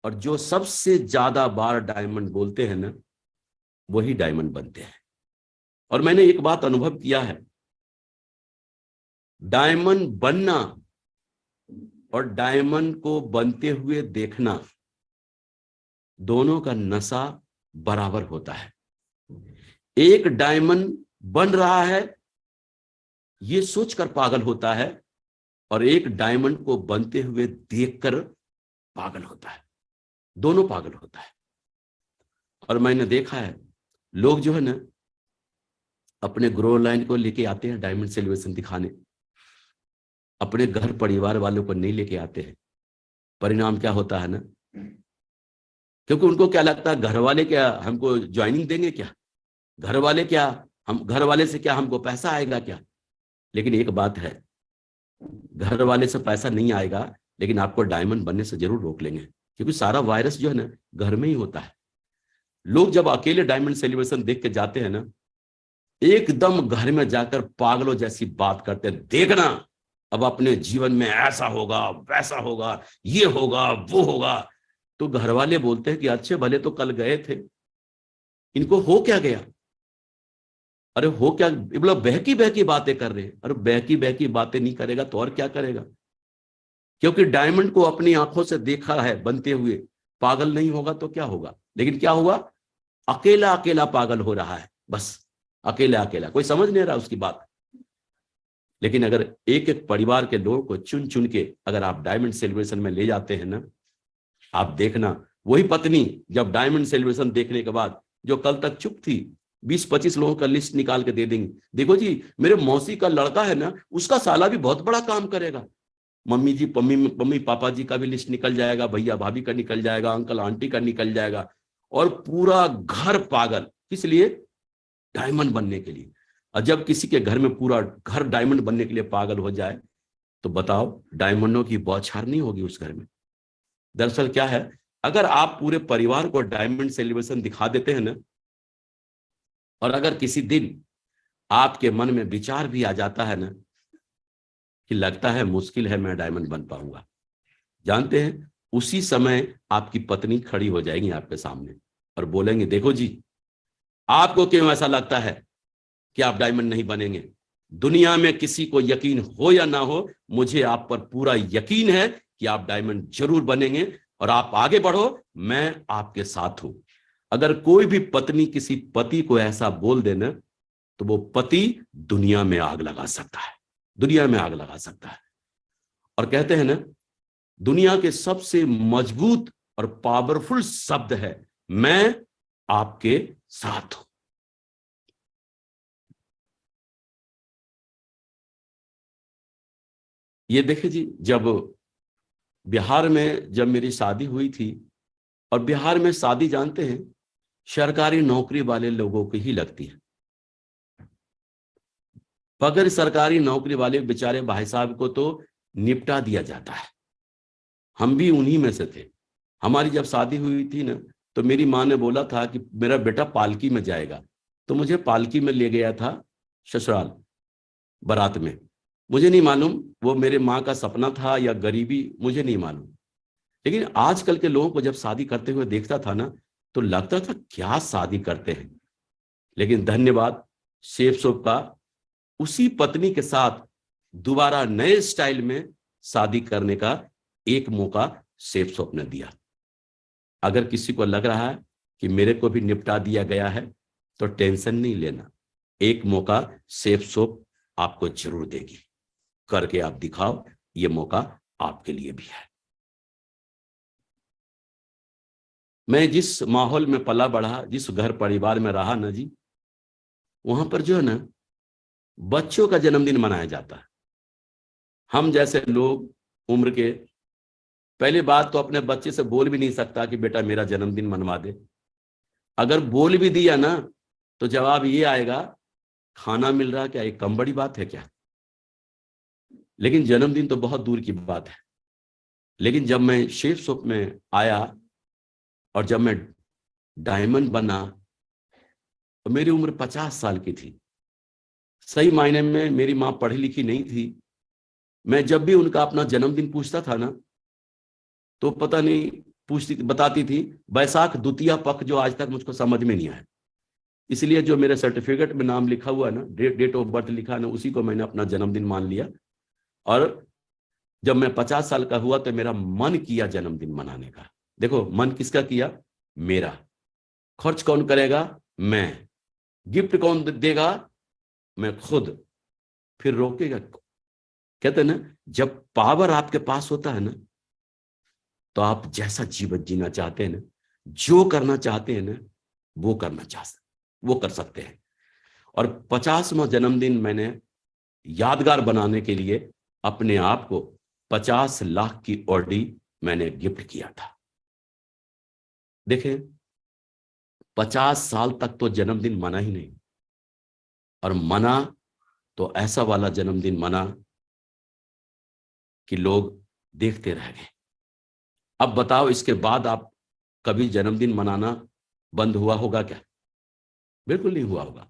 और जो सबसे ज्यादा बार डायमंड बोलते हैं ना, वही डायमंड बनते हैं। और मैंने एक बात अनुभव किया है, डायमंड बनना और डायमंड को बनते हुए देखना, दोनों का नशा बराबर होता है। एक डायमंड बन रहा है ये सोचकर पागल होता है, और एक डायमंड को बनते हुए देखकर पागल होता है। दोनों पागल होता है। और मैंने देखा है लोग जो है ना, अपने ग्रो लाइन को लेके आते हैं डायमंड सेलिब्रेशन दिखाने, अपने घर परिवार वालों को नहीं लेके आते हैं। परिणाम क्या होता है ना, क्योंकि उनको क्या लगता है, घर वाले क्या हमको ज्वाइनिंग देंगे क्या, घर वाले क्या, हम घर वाले से क्या हमको पैसा आएगा क्या। लेकिन एक बात है, घर वाले से पैसा नहीं आएगा, लेकिन आपको डायमंड बनने से जरूर रोक लेंगे, क्योंकि सारा वायरस जो है ना घर में ही होता है। लोग जब अकेले डायमंड सेलिब्रेशन देख के जाते हैं ना, एकदम घर में जाकर पागलों जैसी बात करते हैं, देखना अब अपने जीवन में ऐसा होगा, वैसा होगा, ये होगा, वो होगा। तो घर वाले बोलते हैं कि अच्छे भले तो कल गए थे, इनको हो क्या गया। अरे हो क्या, मतलब बहकी बहकी बातें कर रहे हैं। अरे बहकी बहकी बातें नहीं करेगा तो और क्या करेगा, क्योंकि डायमंड को अपनी आंखों से देखा है बनते हुए। पागल नहीं होगा तो क्या होगा, लेकिन क्या हुआ, अकेला अकेला पागल हो रहा है, बस अकेला अकेला, कोई समझ नहीं रहा उसकी बात। लेकिन अगर एक एक परिवार के लोगों को चुन चुन के अगर आप डायमंड सेलिब्रेशन में ले जाते हैं ना, आप देखना वही पत्नी जब डायमंड सेलिब्रेशन देखने के बाद, जो कल तक चुप थी, 20-25 लोगों का लिस्ट निकाल के दे देंगे, देखो जी मेरे मौसी का लड़का है ना, उसका साला भी बहुत बड़ा काम करेगा। मम्मी जी, मम्मी पापा जी का भी लिस्ट निकल जाएगा, भैया भाभी का निकल जाएगा, अंकल आंटी का निकल जाएगा, और पूरा घर पागल। किस लिए, डायमंड बनने के लिए। और जब किसी के घर में पूरा घर डायमंड बनने के लिए पागल हो जाए, तो बताओ डायमंडों की बौछार नहीं होगी उस घर में। दरअसल क्या है, अगर आप पूरे परिवार को डायमंड सेलिब्रेशन दिखा देते हैं ना, और अगर किसी दिन आपके मन में विचार भी आ जाता है ना कि लगता है मुश्किल है मैं डायमंड बन पाऊंगा, जानते हैं उसी समय आपकी पत्नी खड़ी हो जाएगी आपके सामने और बोलेंगे, देखो जी आपको क्यों ऐसा लगता है कि आप डायमंड नहीं बनेंगे। दुनिया में किसी को यकीन हो या ना हो, मुझे आप पर पूरा यकीन है कि आप डायमंड जरूर बनेंगे, और आप आगे बढ़ो, मैं आपके साथ हूं। अगर कोई भी पत्नी किसी पति को ऐसा बोल देना, तो वो पति दुनिया में आग लगा सकता है, दुनिया में आग लगा सकता है। और कहते हैं ना, दुनिया के सबसे मजबूत और पावरफुल शब्द है, मैं आपके साथ हूं। ये देखिए जी, जब बिहार में जब मेरी शादी हुई थी, और बिहार में शादी जानते हैं सरकारी नौकरी वाले लोगों की ही लगती है। बगैर सरकारी नौकरी वाले बेचारे भाई साहब को तो निपटा दिया जाता है। हम भी उन्हीं में से थे। हमारी जब शादी हुई थी ना, तो मेरी माँ ने बोला था कि मेरा बेटा पालकी में जाएगा, तो मुझे पालकी में ले गया था ससुराल बारात में। मुझे नहीं मालूम वो मेरे माँ का सपना था या गरीबी, मुझे नहीं मालूम। लेकिन आजकल के लोगों को जब शादी करते हुए देखता था ना, तो लगता था क्या शादी करते हैं। लेकिन धन्यवाद शेफ सोप का, उसी पत्नी के साथ दोबारा नए स्टाइल में शादी करने का एक मौका शेफ सोप ने दिया। अगर किसी को लग रहा है कि मेरे को भी निपटा दिया गया है, तो टेंशन नहीं लेना, एक मौका शेफ सोप आपको जरूर देगी। करके आप दिखाओ, ये मौका आपके लिए भी है। मैं जिस माहौल में पला बढ़ा, जिस घर परिवार में रहा ना जी, वहां पर जो है ना बच्चों का जन्मदिन मनाया जाता है। हम जैसे लोग उम्र के, पहली बात तो अपने बच्चे से बोल भी नहीं सकता कि बेटा मेरा जन्मदिन मनवा दे। अगर बोल भी दिया ना, तो जवाब ये आएगा, खाना मिल रहा क्या, ये कम बड़ी बात है क्या। लेकिन जन्मदिन तो बहुत दूर की बात है। लेकिन जब मैं शेफ शॉप में आया और जब मैं डायमंड बना तो मेरी उम्र 50 साल की थी। सही मायने में मेरी माँ पढ़ी लिखी नहीं थी। मैं जब भी उनका अपना जन्मदिन पूछता था ना, तो पता नहीं पूछती बताती थी बैसाख द्वितीया पक्ष, जो आज तक मुझको समझ में नहीं आया। इसलिए जो मेरे सर्टिफिकेट में नाम लिखा हुआ है ना, डेट ऑफ बर्थ लिखा है ना, उसी को मैंने अपना जन्मदिन मान लिया। और जब मैं 50 साल का हुआ तो मेरा मन किया जन्मदिन मनाने का। देखो मन किसका किया? मेरा। खर्च कौन करेगा? मैं। गिफ्ट कौन देगा? मैं खुद। फिर रोकेगा? कहते हैं ना, जब पावर आपके पास होता है ना, तो आप जैसा जीवन जीना चाहते हैं ना, जो करना चाहते हैं ना, वो वो कर सकते हैं। और 50वां जन्मदिन मैंने यादगार बनाने के लिए अपने आप को 50 लाख की ऑडी मैंने गिफ्ट किया था। देखें, 50 साल तक तो जन्मदिन मना ही नहीं, और मना तो ऐसा वाला जन्मदिन मना कि लोग देखते रह गए। अब बताओ, इसके बाद आप कभी जन्मदिन मनाना बंद हुआ होगा क्या? बिल्कुल नहीं हुआ होगा।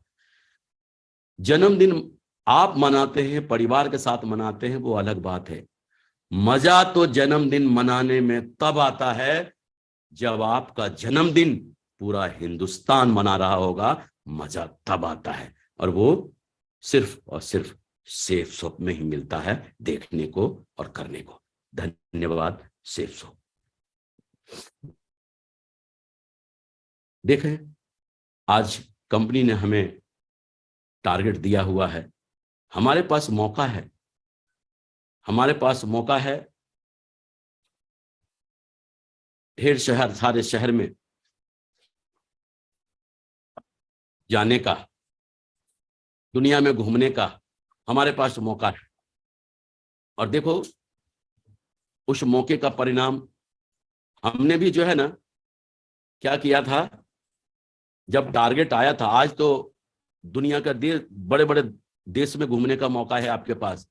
जन्मदिन आप मनाते हैं, परिवार के साथ मनाते हैं, वो अलग बात है। मजा तो जन्मदिन मनाने में तब आता है जब आपका जन्मदिन पूरा हिंदुस्तान मना रहा होगा। मजा तब आता है, और वो सिर्फ और सिर्फ सेफ शॉप में ही मिलता है, देखने को और करने को। धन्यवाद सेफ शॉप। देखें, आज कंपनी ने हमें टारगेट दिया हुआ है, हमारे पास मौका है, हमारे पास मौका है ढेर शहर, सारे शहर में जाने का, दुनिया में घूमने का हमारे पास मौका है। और देखो, उस मौके का परिणाम हमने भी जो है ना, क्या किया था, जब टारगेट आया था। आज तो दुनिया का बड़े बड़े देश में घूमने का मौका है आपके पास,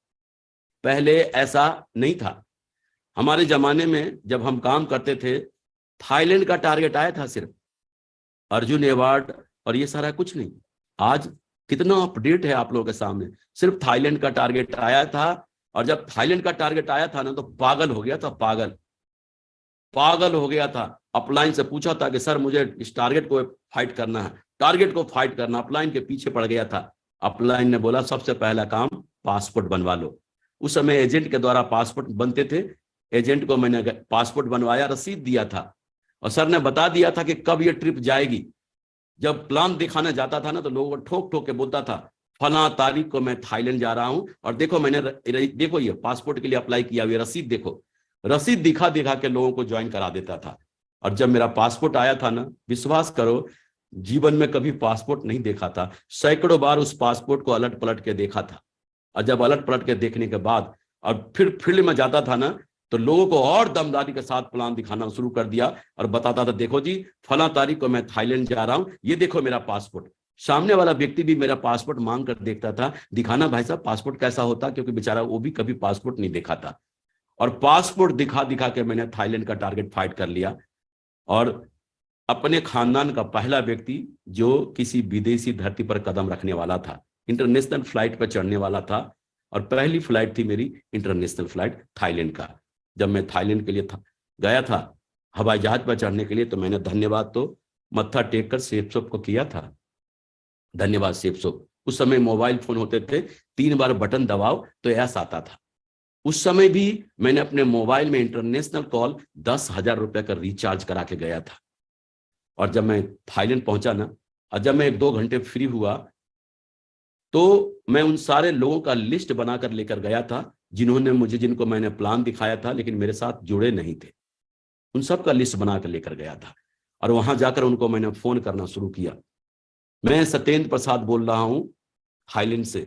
पहले ऐसा नहीं था। हमारे जमाने में जब हम काम करते थे, थाईलैंड का टारगेट आया था सिर्फ, अर्जुन अवार्ड और ये सारा कुछ नहीं। आज कितना अपडेट है आप लोगों के सामने। सिर्फ थाईलैंड का टारगेट आया था, और जब थाईलैंड का टारगेट आया था ना, तो पागल हो गया था, पागल हो गया था। अपलाइन से पूछा था कि सर मुझे इस टारगेट को फाइट करना है, टारगेट को फाइट करना। अपलाइन के पीछे पड़ गया था। अपलाइन ने बोला सबसे पहला काम पासपोर्ट बनवा लो। उस समय एजेंट के द्वारा पासपोर्ट बनते थे। एजेंट को मैंने पासपोर्ट बनवाया, रसीद दिया था, और सर ने बता दिया था कि कब ये ट्रिप जाएगी। जब प्लान दिखाने जाता था ना, तो लोगों को ठोक ठोक के बोलता था फला तारीख को मैं थाईलैंड जा रहा हूं, और देखो मैंने देखो ये पासपोर्ट के लिए अप्लाई किया हुआ रसीद देखो। रसीद दिखा दिखा के लोगों को ज्वाइन करा देता था। और जब मेरा पासपोर्ट आया था ना, विश्वास करो, जीवन में कभी पासपोर्ट नहीं देखा था। सैकड़ों बार उस पासपोर्ट को अलट पलट के देखा था। और जब अलट पलट के देखने के बाद और फिर फील्ड में जाता था ना, तो लोगों को और दमदारी के साथ प्लान दिखाना शुरू कर दिया, और बताता था देखो जी फला तारीख को मैं थाईलैंड जा रहा हूं, ये देखो मेरा पासपोर्ट। सामने वाला व्यक्ति भी मेरा पासपोर्ट मांग कर देखता था, दिखाना भाई साहब पासपोर्ट कैसा होता, क्योंकि बेचारा वो भी कभी पासपोर्ट नहीं देखा था। और पासपोर्ट दिखा दिखा के मैंने थाईलैंड का टारगेट फाइट कर लिया, और अपने खानदान का पहला व्यक्ति जो किसी विदेशी धरती पर कदम रखने वाला था, इंटरनेशनल फ्लाइट पर चढ़ने वाला था। और पहली फ्लाइट थी मेरी इंटरनेशनल फ्लाइट थाईलैंड का। जब मैं थाईलैंड के लिए गया था हवाई जहाज पर चढ़ने के लिए, तो मैंने धन्यवाद तो मत्था टेक कर सेफ को किया था। धन्यवाद सेफ। उस समय मोबाइल फोन होते थे, 3 बार बटन दबाओ तो ऐसा आता था। उस समय भी मैंने अपने मोबाइल में इंटरनेशनल कॉल 10,000 रुपए का रिचार्ज करा के गया था। और जब मैं थाईलैंड पहुंचा ना, और जब मैं 1-2 घंटे फ्री हुआ, तो मैं उन सारे लोगों का लिस्ट बनाकर लेकर गया था जिनको मैंने प्लान दिखाया था लेकिन मेरे साथ जुड़े नहीं थे। उन सब का लिस्ट बनाकर लेकर गया था, और वहां जाकर उनको मैंने फोन करना शुरू किया। मैं सत्येंद्र प्रसाद बोल रहा हूं थाईलैंड से।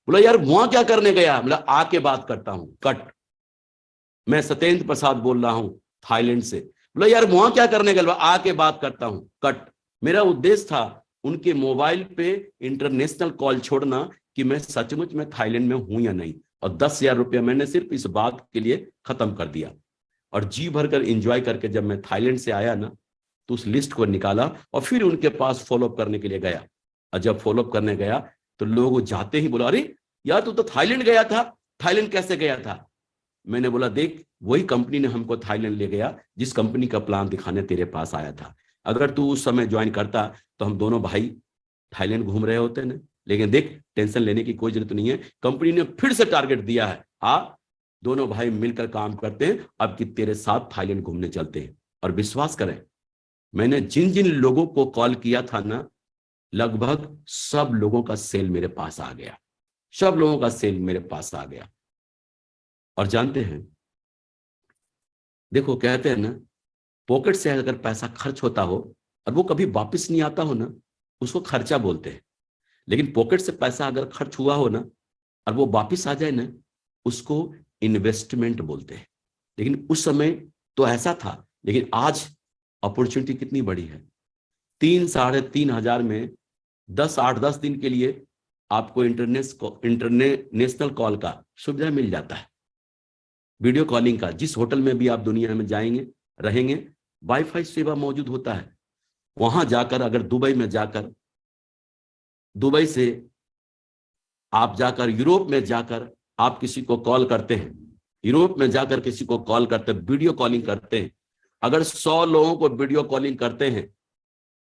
बोला यार वहां क्या करने गया? बोला आके बात करता हूं, कट। मैं सत्येंद्र प्रसाद बोल रहा हूं थाईलैंड से। बोला यार वहां क्या करने गया? आके बात करता हूं, कट। मेरा उद्देश्य था उनके मोबाइल पे इंटरनेशनल कॉल छोड़ना कि मैं सचमुच में थाईलैंड में हूं या नहीं। और 10,000 रुपया मैंने सिर्फ इस बात के लिए खत्म कर दिया। और जी भर कर एंजॉय करके जब मैं थाईलैंड से आया ना, तो उस लिस्ट को निकाला और फिर उनके पास फॉलोअप करने के लिए गया। और जब फॉलोअप करने गया तो लोग जाते ही बोला, अरे यार तू तो थाईलैंड गया था, थाईलैंड कैसे गया था? मैंने बोला, देख वही कंपनी ने हमको थाईलैंड ले गया जिस कंपनी का प्लान दिखाने तेरे पास आया था। अगर तू उस समय ज्वाइन करता तो हम दोनों भाई थाईलैंड घूम रहे होते ना। लेकिन देख, टेंशन लेने की कोई जरूरत नहीं है, कंपनी ने फिर से टारगेट दिया है, आ दोनों भाई मिलकर काम करते हैं, अब कि तेरे साथ थाईलैंड घूमने चलते हैं। और विश्वास करें, मैंने जिन जिन लोगों को कॉल किया था ना, लगभग सब लोगों का सेल मेरे पास आ गया, सब लोगों का सेल मेरे पास आ गया। और जानते हैं, देखो कहते हैं ना, पॉकेट से अगर पैसा खर्च होता हो और वो कभी वापस नहीं आता हो ना, उसको खर्चा बोलते हैं। लेकिन पॉकेट से पैसा अगर खर्च हुआ हो ना और वो वापस आ जाए ना, उसको इन्वेस्टमेंट बोलते हैं। लेकिन उस समय तो ऐसा था, लेकिन आज अपॉर्चुनिटी कितनी बड़ी है। 3-3.5 हजार में 8-10 दिन के लिए आपको इंटरनेशनल कॉल का सुविधा मिल जाता है, वीडियो कॉलिंग का। जिस होटल में भी आप दुनिया में जाएंगे रहेंगे, वाईफाई सेवा मौजूद होता है। वहां जाकर, अगर दुबई में जाकर, दुबई से आप जाकर यूरोप में जाकर आप किसी को कॉल करते हैं, यूरोप में जाकर किसी को कॉल करते हैं, वीडियो कॉलिंग करते हैं, अगर 100 लोगों को वीडियो कॉलिंग करते हैं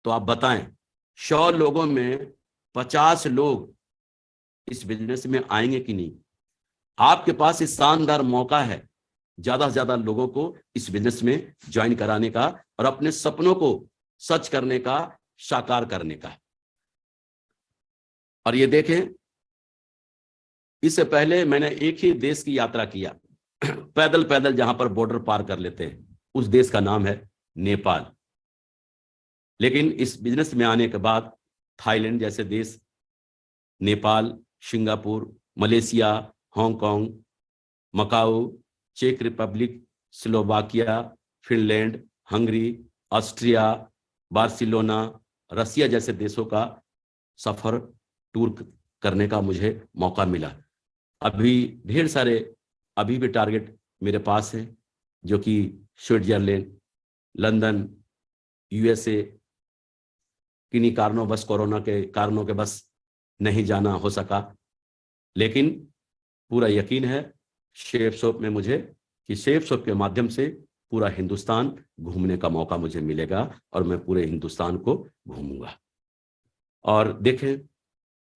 तो आप बताएं 100 लोगों में 50 लोग इस बिजनेस में आएंगे कि नहीं? आपके पास इस शानदार मौका है ज्यादा से ज्यादा लोगों को इस बिजनेस में ज्वाइन कराने का और अपने सपनों को सच करने का, साकार करने का। और ये देखें, इससे पहले मैंने एक ही देश की यात्रा किया, पैदल पैदल, जहां पर बॉर्डर पार कर लेते हैं, उस देश का नाम है नेपाल। लेकिन इस बिजनेस में आने के बाद थाईलैंड जैसे देश, Nepal, Singapore, Malaysia, Hong Kong, Macau, चेक Republic, Slovakia, Finland, Hungary, Austria, Barcelona, Russia जैसे देशों का सफर, टूर करने का मुझे मौका मिला। अभी ढेर सारे अभी भी टारगेट मेरे पास हैं, जो कि स्विट्जरलैंड, लंदन, यूएसए, किन्हीं कारणों, बस कोरोना के कारणों के बस नहीं जाना हो सका। लेकिन पूरा यकीन है शेफ शॉप में मुझे कि शेफ शॉप के माध्यम से पूरा हिंदुस्तान घूमने का मौका मुझे मिलेगा और मैं पूरे हिंदुस्तान को घूमूंगा। और देखें,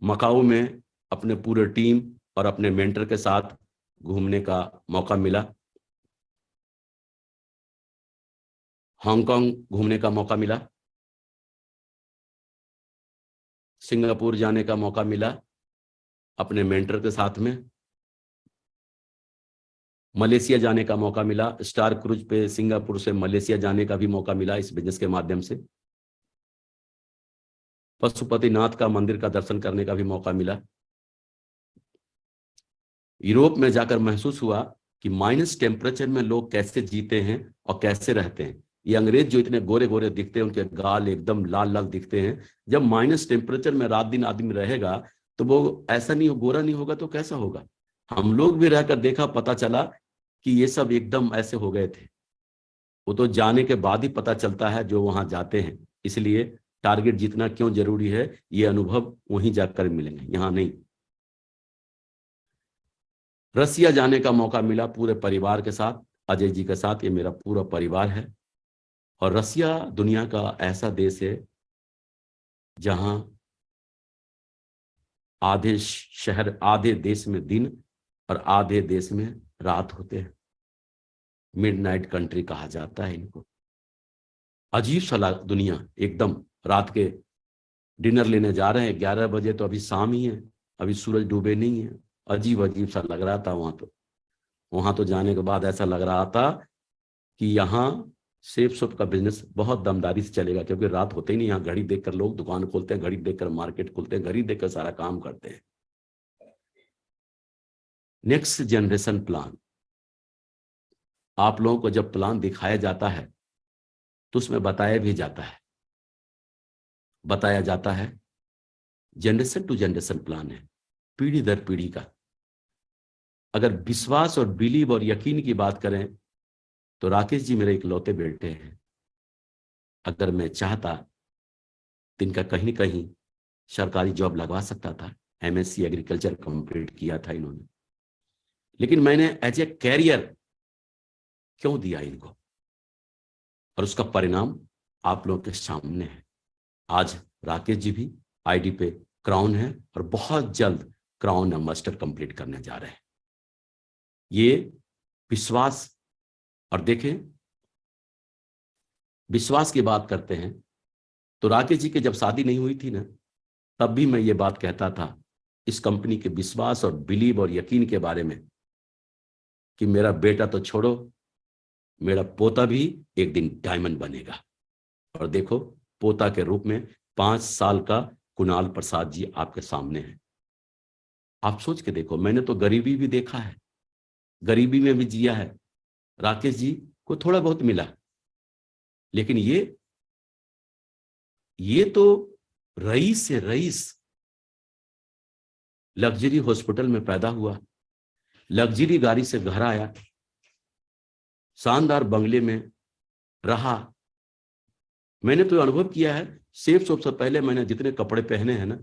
मकाऊ में अपने पूरे टीम और अपने मेंटर के साथ घूमने का मौका मिला, हांगकांग घूमने का मौका मिला, सिंगापुर जाने का मौका मिला अपने मेंटर के साथ में, मलेशिया जाने का मौका मिला, स्टार क्रूज पे सिंगापुर से मलेशिया जाने का भी मौका मिला इस बिजनेस के माध्यम से, पशुपतिनाथ का मंदिर का दर्शन करने का भी मौका मिला। यूरोप में जाकर महसूस हुआ कि माइनस टेम्परेचर में लोग कैसे जीते हैं और कैसे रहते हैं। ये अंग्रेज जो इतने गोरे गोरे दिखते हैं, उनके गाल एकदम लाल लाल दिखते हैं, जब माइनस टेम्परेचर में रात दिन आदमी रहेगा तो वो ऐसा नहीं, गोरा नहीं होगा तो कैसा होगा? हम लोग भी रहकर देखा, पता चला कि ये सब एकदम ऐसे हो गए थे। वो तो जाने के बाद ही पता चलता है जो वहां जाते हैं। इसलिए टारगेट जीतना क्यों जरूरी है, ये अनुभव वहीं जाकर मिलेंगे, यहां नहीं। रसिया जाने का मौका मिला पूरे परिवार के साथ, अजय जी के साथ, ये मेरा पूरा परिवार है। और रसिया दुनिया का ऐसा देश है जहां आधे शहर, आधे देश में दिन और आधे देश में रात होते हैं। मिडनाइट कंट्री कहा जाता है इनको। अजीब सा दुनिया, एकदम रात के डिनर लेने जा रहे हैं 11 बजे तो अभी शाम ही है, अभी सूरज डूबे नहीं है। अजीब अजीब सा लग रहा था वहां तो जाने के बाद ऐसा लग रहा था कि यहाँ सेफ शॉप का बिजनेस बहुत दमदारी से चलेगा, क्योंकि रात होते ही नहीं, यहाँ घड़ी देखकर लोग दुकान खोलते हैं, घड़ी देखकर मार्केट खोलते हैं, घड़ी देखकर सारा काम करते हैं। नेक्स्ट जनरेशन प्लान, आप लोगों को जब प्लान दिखाया जाता है तो उसमें बताया जाता है जनरेशन टू जनरेशन प्लान है, पीढ़ी दर पीढ़ी का। अगर विश्वास और बिलीव और यकीन की बात करें तो राकेश जी मेरे इकलौते बेटे हैं। अगर मैं चाहता तो इनका कहीं न कहीं सरकारी जॉब लगवा सकता था। एमएससी एग्रीकल्चर कंप्लीट किया था इन्होंने, लेकिन मैंने एज ए कैरियर क्यों दिया इनको, और उसका परिणाम आप लोगों के सामने है। आज राकेश जी भी आईडी पे क्राउन है और बहुत जल्द क्राउन मास्टर कंप्लीट करने जा रहे हैं। ये विश्वास, और देखें, विश्वास की बात करते हैं तो राकेश जी के जब शादी नहीं हुई थी ना, तब भी मैं ये बात कहता था इस कंपनी के विश्वास और बिलीव और यकीन के बारे में कि मेरा बेटा तो छोड़ो, मेरा पोता भी एक दिन डायमंड बनेगा। और देखो, पोता के रूप में 5 साल का कुणाल प्रसाद जी आपके सामने हैं। आप सोच के देखो, मैंने तो गरीबी भी देखा है, गरीबी में भी जिया है। राकेश जी को थोड़ा बहुत मिला, लेकिन ये तो रईस से रईस लग्जरी हॉस्पिटल में पैदा हुआ, लग्जरी गाड़ी से घर आया, शानदार बंगले में रहा। मैंने तो अनुभव किया है, सेफ शॉप से पहले मैंने जितने कपड़े पहने हैं ना,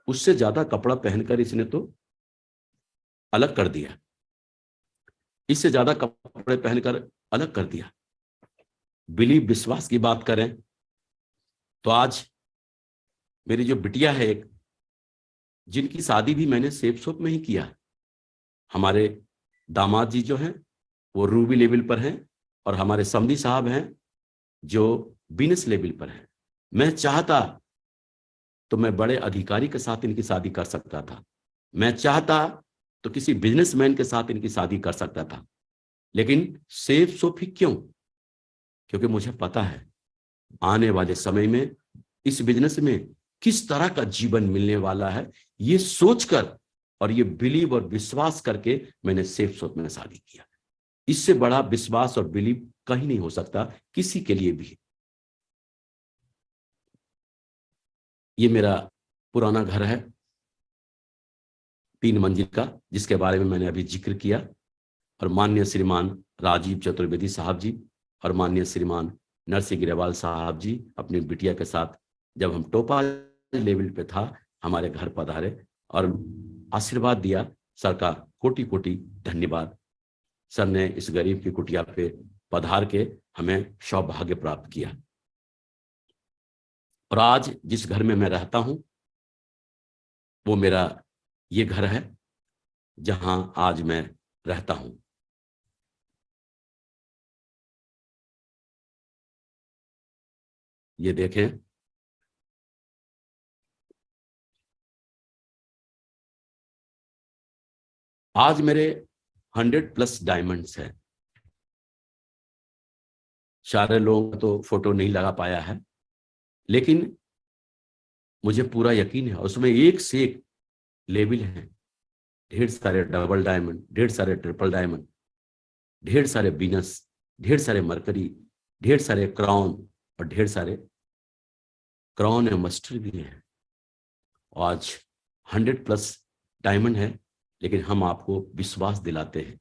उससे ज्यादा कपड़ा पहनकर इसने तो अलग कर दिया, इससे ज्यादा कपड़े पहनकर अलग कर दिया। बिलीव, विश्वास की बात करें तो आज मेरी जो बिटिया है एक, जिनकी शादी भी मैंने सेफ शॉप में ही किया। हमारे दामाद जी जो हैं वो रूबी लेवल पर हैं, और हमारे समधी साहब हैं जो बिजनेस लेवल पर हैं। मैं चाहता तो मैं बड़े अधिकारी के साथ इनकी शादी कर सकता था, मैं चाहता तो किसी बिजनेसमैन के साथ इनकी शादी कर सकता था, लेकिन सेफ शॉप ही क्यों? क्योंकि मुझे पता है आने वाले समय में इस बिजनेस में किस तरह का जीवन मिलने वाला है। ये सोचकर और ये बिलीव और विश्वास करके मैंने सेफ शॉप में शादी किया। इससे बड़ा विश्वास और बिलीव कहीं नहीं हो सकता किसी के लिए भी। ये मेरा पुराना घर है 3 मंजिल का, जिसके बारे में मैंने अभी जिक्र किया, और माननीय श्रीमान राजीव चतुर्वेदी साहब जी और माननीय श्रीमान नरसिंह गिरेवाल साहब जी अपनी बिटिया के साथ जब हम टोपा लेवल पे था हमारे घर पधारे और आशीर्वाद दिया। सर का कोटि कोटि धन्यवाद। सर ने इस गरीब की कुटिया पे पधार के हमें सौभाग्य प्राप्त किया। और आज जिस घर में मैं रहता हूं वो मेरा ये घर है जहां आज मैं रहता हूं। ये देखें, आज मेरे 100+ डायमंड्स हैं। सारे लोगों तो फोटो नहीं लगा पाया है, लेकिन मुझे पूरा यकीन है उसमें एक से एक लेवल है। ढेर सारे डबल डायमंड, ढेर सारे ट्रिपल डायमंड, ढेर सारे बीनस, ढेर सारे मरकरी, ढेर सारे क्राउन और ढेर सारे क्राउन या मस्टर भी हैं। आज 100+ डायमंड है, लेकिन हम आपको विश्वास दिलाते हैं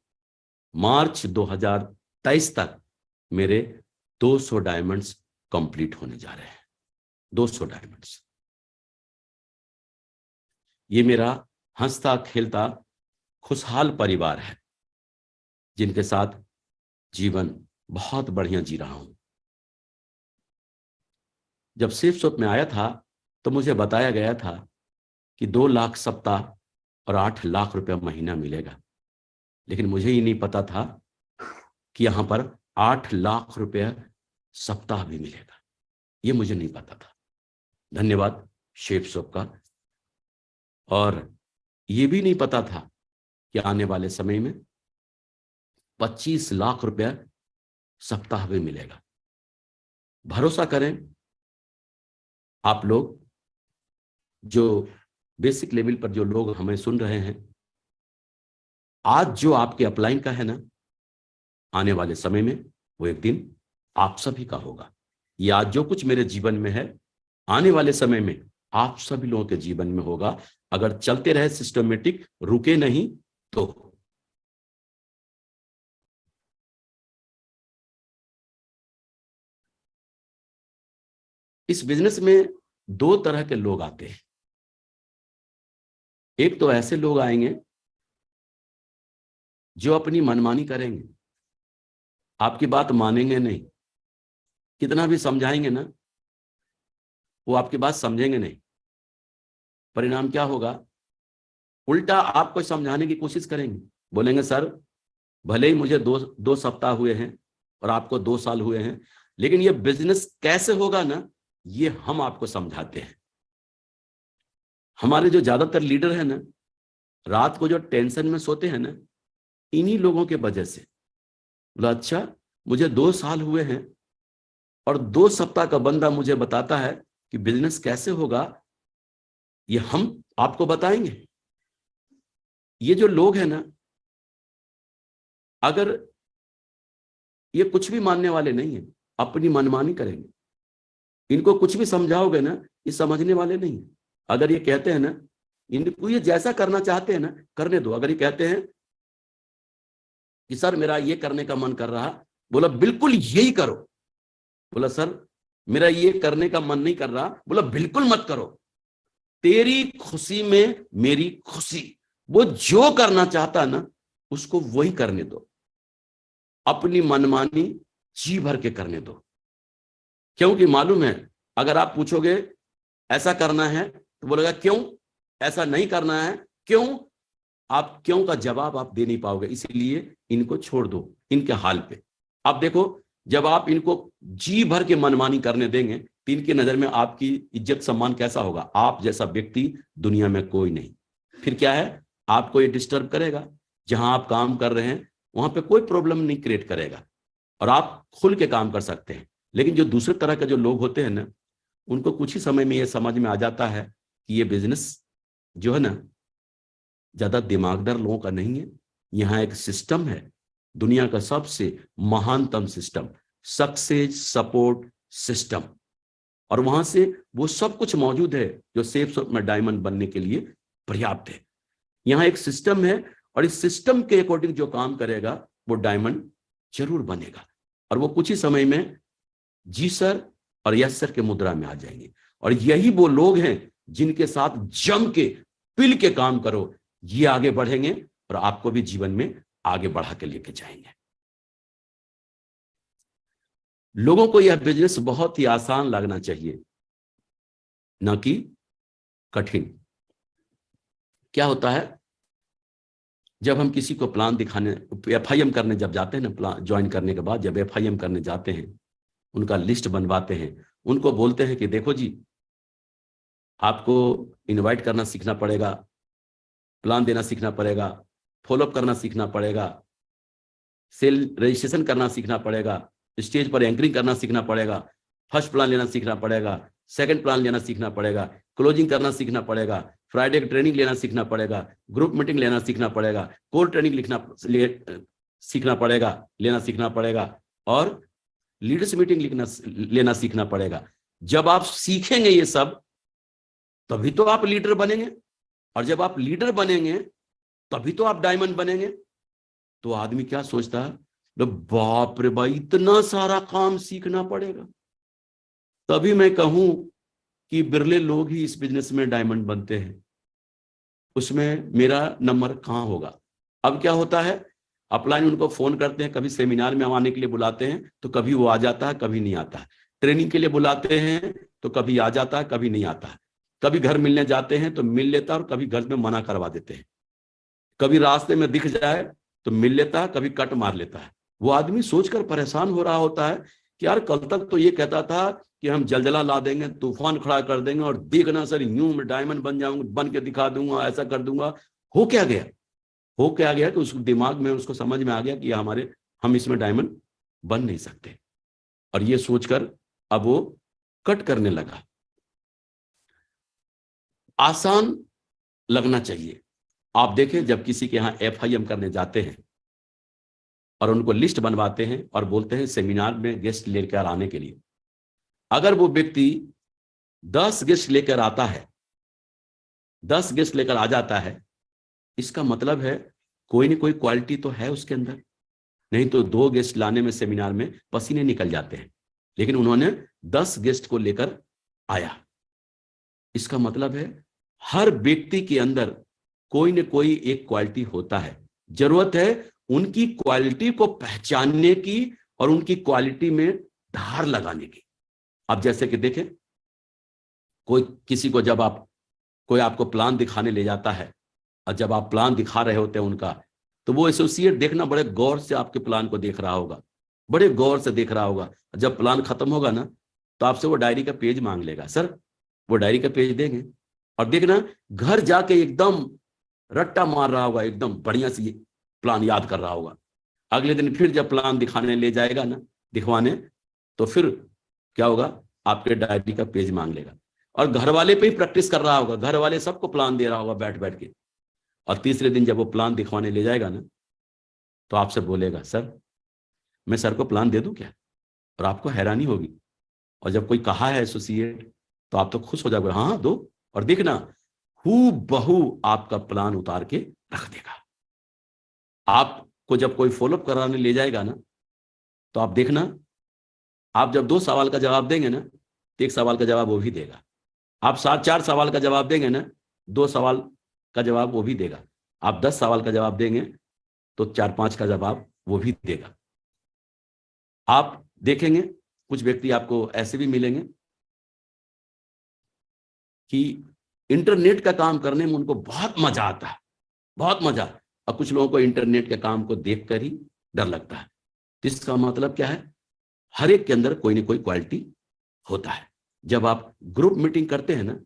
मार्च 2023 तक मेरे 200 डायमंड्स कंप्लीट होने जा रहे हैं। 200 डायमंड्स। ये मेरा हंसता खेलता खुशहाल परिवार है जिनके साथ जीवन बहुत बढ़िया जी रहा हूं। जब सेफ शॉप में आया था तो मुझे बताया गया था कि 2 लाख सप्ताह और 8 लाख रुपया महीना मिलेगा, लेकिन मुझे ही नहीं पता था कि यहां पर 8 लाख रुपया सप्ताह भी मिलेगा। ये मुझे नहीं पता था। धन्यवाद शेफ शॉप का। और ये भी नहीं पता था कि आने वाले समय में 25 लाख रुपया सप्ताह भी मिलेगा। भरोसा करें आप लोग, जो बेसिक लेवल पर जो लोग हमें सुन रहे हैं, आज जो आपके अपलाइन का है ना, आने वाले समय में वो एक दिन आप सभी का होगा। ये आज जो कुछ मेरे जीवन में है, आने वाले समय में आप सभी लोगों के जीवन में होगा, अगर चलते रहे सिस्टमेटिक, रुके नहीं तो। इस बिजनेस में दो तरह के लोग आते हैं। एक तो ऐसे लोग आएंगे जो अपनी मनमानी करेंगे, आपकी बात मानेंगे नहीं, कितना भी समझाएंगे ना वो आपकी बात समझेंगे नहीं। परिणाम क्या होगा? उल्टा आपको समझाने की कोशिश करेंगे, बोलेंगे सर भले ही मुझे दो सप्ताह हुए हैं और आपको 2 साल हुए हैं, लेकिन ये बिजनेस कैसे होगा ना, ये हम आपको समझाते हैं। हमारे जो ज्यादातर लीडर है ना, रात को जो टेंशन में सोते हैं ना, इन्हीं लोगों के वजह से। बोला अच्छा मुझे 2 साल हुए हैं और 2 सप्ताह का बंदा मुझे बताता है कि बिजनेस कैसे होगा, ये हम आपको बताएंगे। ये जो लोग हैं ना, अगर ये कुछ भी मानने वाले नहीं है, अपनी मनमानी करेंगे। इनको कुछ भी समझाओगे ना, ये समझने वाले नहीं है। अगर ये कहते हैं ना, इनको ये जैसा करना चाहते हैं ना करने दो। अगर ये कहते हैं कि सर मेरा ये करने का मन कर रहा, बोला बिल्कुल यही करो। बोला सर मेरा ये करने का मन नहीं कर रहा, बोला बिल्कुल मत करो। तेरी खुशी में मेरी खुशी। वो जो करना चाहता ना उसको वही करने दो, अपनी मनमानी जी भर के करने दो। क्योंकि मालूम है अगर आप पूछोगे ऐसा करना है तो बोलेगा क्यों, ऐसा नहीं करना है क्यों, आप क्यों का जवाब आप दे नहीं पाओगे। इसीलिए इनको छोड़ दो इनके हाल पे। आप देखो जब आप इनको जी भर के मनमानी करने देंगे तो इनकी नजर में आपकी इज्जत सम्मान कैसा होगा? आप जैसा व्यक्ति दुनिया में कोई नहीं। फिर क्या है, आपको ये डिस्टर्ब करेगा, जहां आप काम कर रहे हैं वहां पे कोई प्रॉब्लम नहीं क्रिएट करेगा और आप खुल के काम कर सकते हैं। लेकिन जो दूसरे तरह के जो लोग होते हैं ना, उनको कुछ ही समय में ये समझ में आ जाता है कि ये बिजनेस जो है ना ज्यादा दिमागदार लोगों का नहीं है। यहाँ एक सिस्टम है, दुनिया का सबसे महानतम सिस्टम, सक्सेस सपोर्ट सिस्टम, और वहां से वो सब कुछ मौजूद है जो सेफ में डायमंड बनने के लिए पर्याप्त है। यहाँ एक सिस्टम है और इस सिस्टम के अकॉर्डिंग जो काम करेगा वो डायमंड जरूर बनेगा, और वो कुछ ही समय में जी सर और यस सर के मुद्रा में आ जाएंगे। और यही वो लोग हैं जिनके साथ जम के पिल के काम करो, ये आगे बढ़ेंगे और आपको भी जीवन में आगे बढ़ा के लेके जाएंगे। लोगों को यह बिजनेस बहुत ही आसान लगना चाहिए, ना कि कठिन। क्या होता है, जब हम किसी को प्लान दिखाने FIM करने जब जाते हैं ना, प्लान ज्वाइन करने के बाद जब FIM करने जाते हैं, उनका लिस्ट बनवाते हैं, उनको बोलते हैं कि देखो जी आपको इनवाइट करना सीखना पड़ेगा, प्लान देना सीखना पड़ेगा, फॉलोअप करना सीखना पड़ेगा, सेल रजिस्ट्रेशन करना सीखना पड़ेगा, स्टेज पर एंकरिंग करना सीखना पड़ेगा, फर्स्ट प्लान लेना सीखना पड़ेगा, सेकंड प्लान लेना सीखना पड़ेगा, क्लोजिंग करना सीखना पड़ेगा, फ्राइडे ट्रेनिंग लेना सीखना पड़ेगा, ग्रुप मीटिंग लेना सीखना पड़ेगा, कोर ट्रेनिंग सीखना पड़ेगा, लेना सीखना पड़ेगा, और लीडर्स मीटिंग लेना सीखना पड़ेगा। जब आप सीखेंगे ये सब तभी तो आप लीडर बनेंगे, और जब आप लीडर बनेंगे तभी तो आप डायमंड बनेंगे। तो आदमी क्या सोचता है, बाप रे भाई इतना सारा काम सीखना पड़ेगा। तभी मैं कहूं कि बिरले लोग ही इस बिजनेस में डायमंड बनते हैं, उसमें मेरा नंबर कहां होगा। अब क्या होता है, अपलाइन उनको फोन करते हैं, कभी सेमिनार में आने के लिए बुलाते हैं तो कभी वो आ जाता है, कभी नहीं आता है। ट्रेनिंग के लिए बुलाते हैं तो कभी आ जाता है, कभी नहीं आता है। कभी घर मिलने जाते हैं तो मिल लेता है और कभी घर में मना करवा देते हैं। कभी रास्ते में दिख जाए तो मिल लेता है, कभी कट मार लेता है। वो आदमी सोचकर परेशान हो रहा होता है कि यार कल तक तो ये कहता था कि हम जलजला ला देंगे, तूफान खड़ा कर देंगे, और देखना सर यूं मैं डायमंड बन जाऊंगा, बन के दिखा दूंगा, ऐसा कर दूंगा। हो क्या गया, हो क्या गया कि उस दिमाग में उसको समझ में आ गया कि हम इसमें डायमंड बन नहीं सकते, और ये सोचकर अब वो कट करने लगा। आसान लगना चाहिए। आप देखें जब किसी के यहाँ FIM करने जाते हैं और उनको लिस्ट बनवाते हैं और बोलते हैं सेमिनार में गेस्ट लेकर आने के लिए, अगर वो व्यक्ति 10 गेस्ट लेकर आता है, 10 गेस्ट लेकर आ जाता है, इसका मतलब है कोई ना कोई क्वालिटी तो है उसके अंदर। नहीं तो 2 गेस्ट लाने में सेमिनार में पसीने निकल जाते हैं, लेकिन उन्होंने 10 गेस्ट को लेकर आया। इसका मतलब है हर व्यक्ति के अंदर कोई न कोई एक क्वालिटी होता है। जरूरत है उनकी क्वालिटी को पहचानने की और उनकी क्वालिटी में धार लगाने की। अब जैसे कि देखें, कोई किसी को जब आप कोई आपको प्लान दिखाने ले जाता है और जब आप प्लान दिखा रहे होते हैं उनका, तो वो एसोसिएट देखना बड़े गौर से आपके प्लान को देख रहा होगा, बड़े गौर से देख रहा होगा। जब प्लान खत्म होगा ना, तो आपसे वो डायरी का पेज मांग लेगा। सर, वो डायरी का पेज देंगे और देखना घर जाके एकदम रट्टा मार रहा होगा, एकदम बढ़िया से प्लान याद कर रहा होगा। अगले दिन फिर जब प्लान दिखाने ले जाएगा ना, दिखवाने, तो फिर क्या होगा, आपके डायरी का पेज मांग लेगा और घर वाले पे ही प्रैक्टिस कर रहा होगा, घर वाले सबको प्लान दे रहा होगा बैठ बैठ के। और तीसरे दिन जब वो प्लान दिखवाने ले जाएगा ना, तो आपसे बोलेगा, सर मैं सर को प्लान दे दूं क्या? और आपको हैरानी होगी। और जब कोई कहा है एसोसिएट, तो आप तो खुश हो जाओगे, हाँ दो। और देखना हू बहू आपका प्लान उतार के रख देगा। आपको जब कोई फॉलोअप कराने ले जाएगा ना, तो आप देखना, आप जब 2 सवाल का जवाब देंगे ना, तो 1 सवाल का जवाब वो भी देगा। आप 4 सवाल का जवाब देंगे ना, 2 सवाल का जवाब वो भी देगा। आप 10 सवाल का जवाब देंगे तो 4-5 का जवाब वो भी देगा। आप देखेंगे कुछ व्यक्ति आपको ऐसे भी मिलेंगे कि इंटरनेट का काम करने में उनको बहुत मजा आता है, बहुत मजा। और कुछ लोगों को इंटरनेट के काम को देखकर ही डर लगता है। इसका मतलब क्या है, हर एक के अंदर कोई ना कोई क्वालिटी होता है। जब आप ग्रुप मीटिंग करते हैं ना,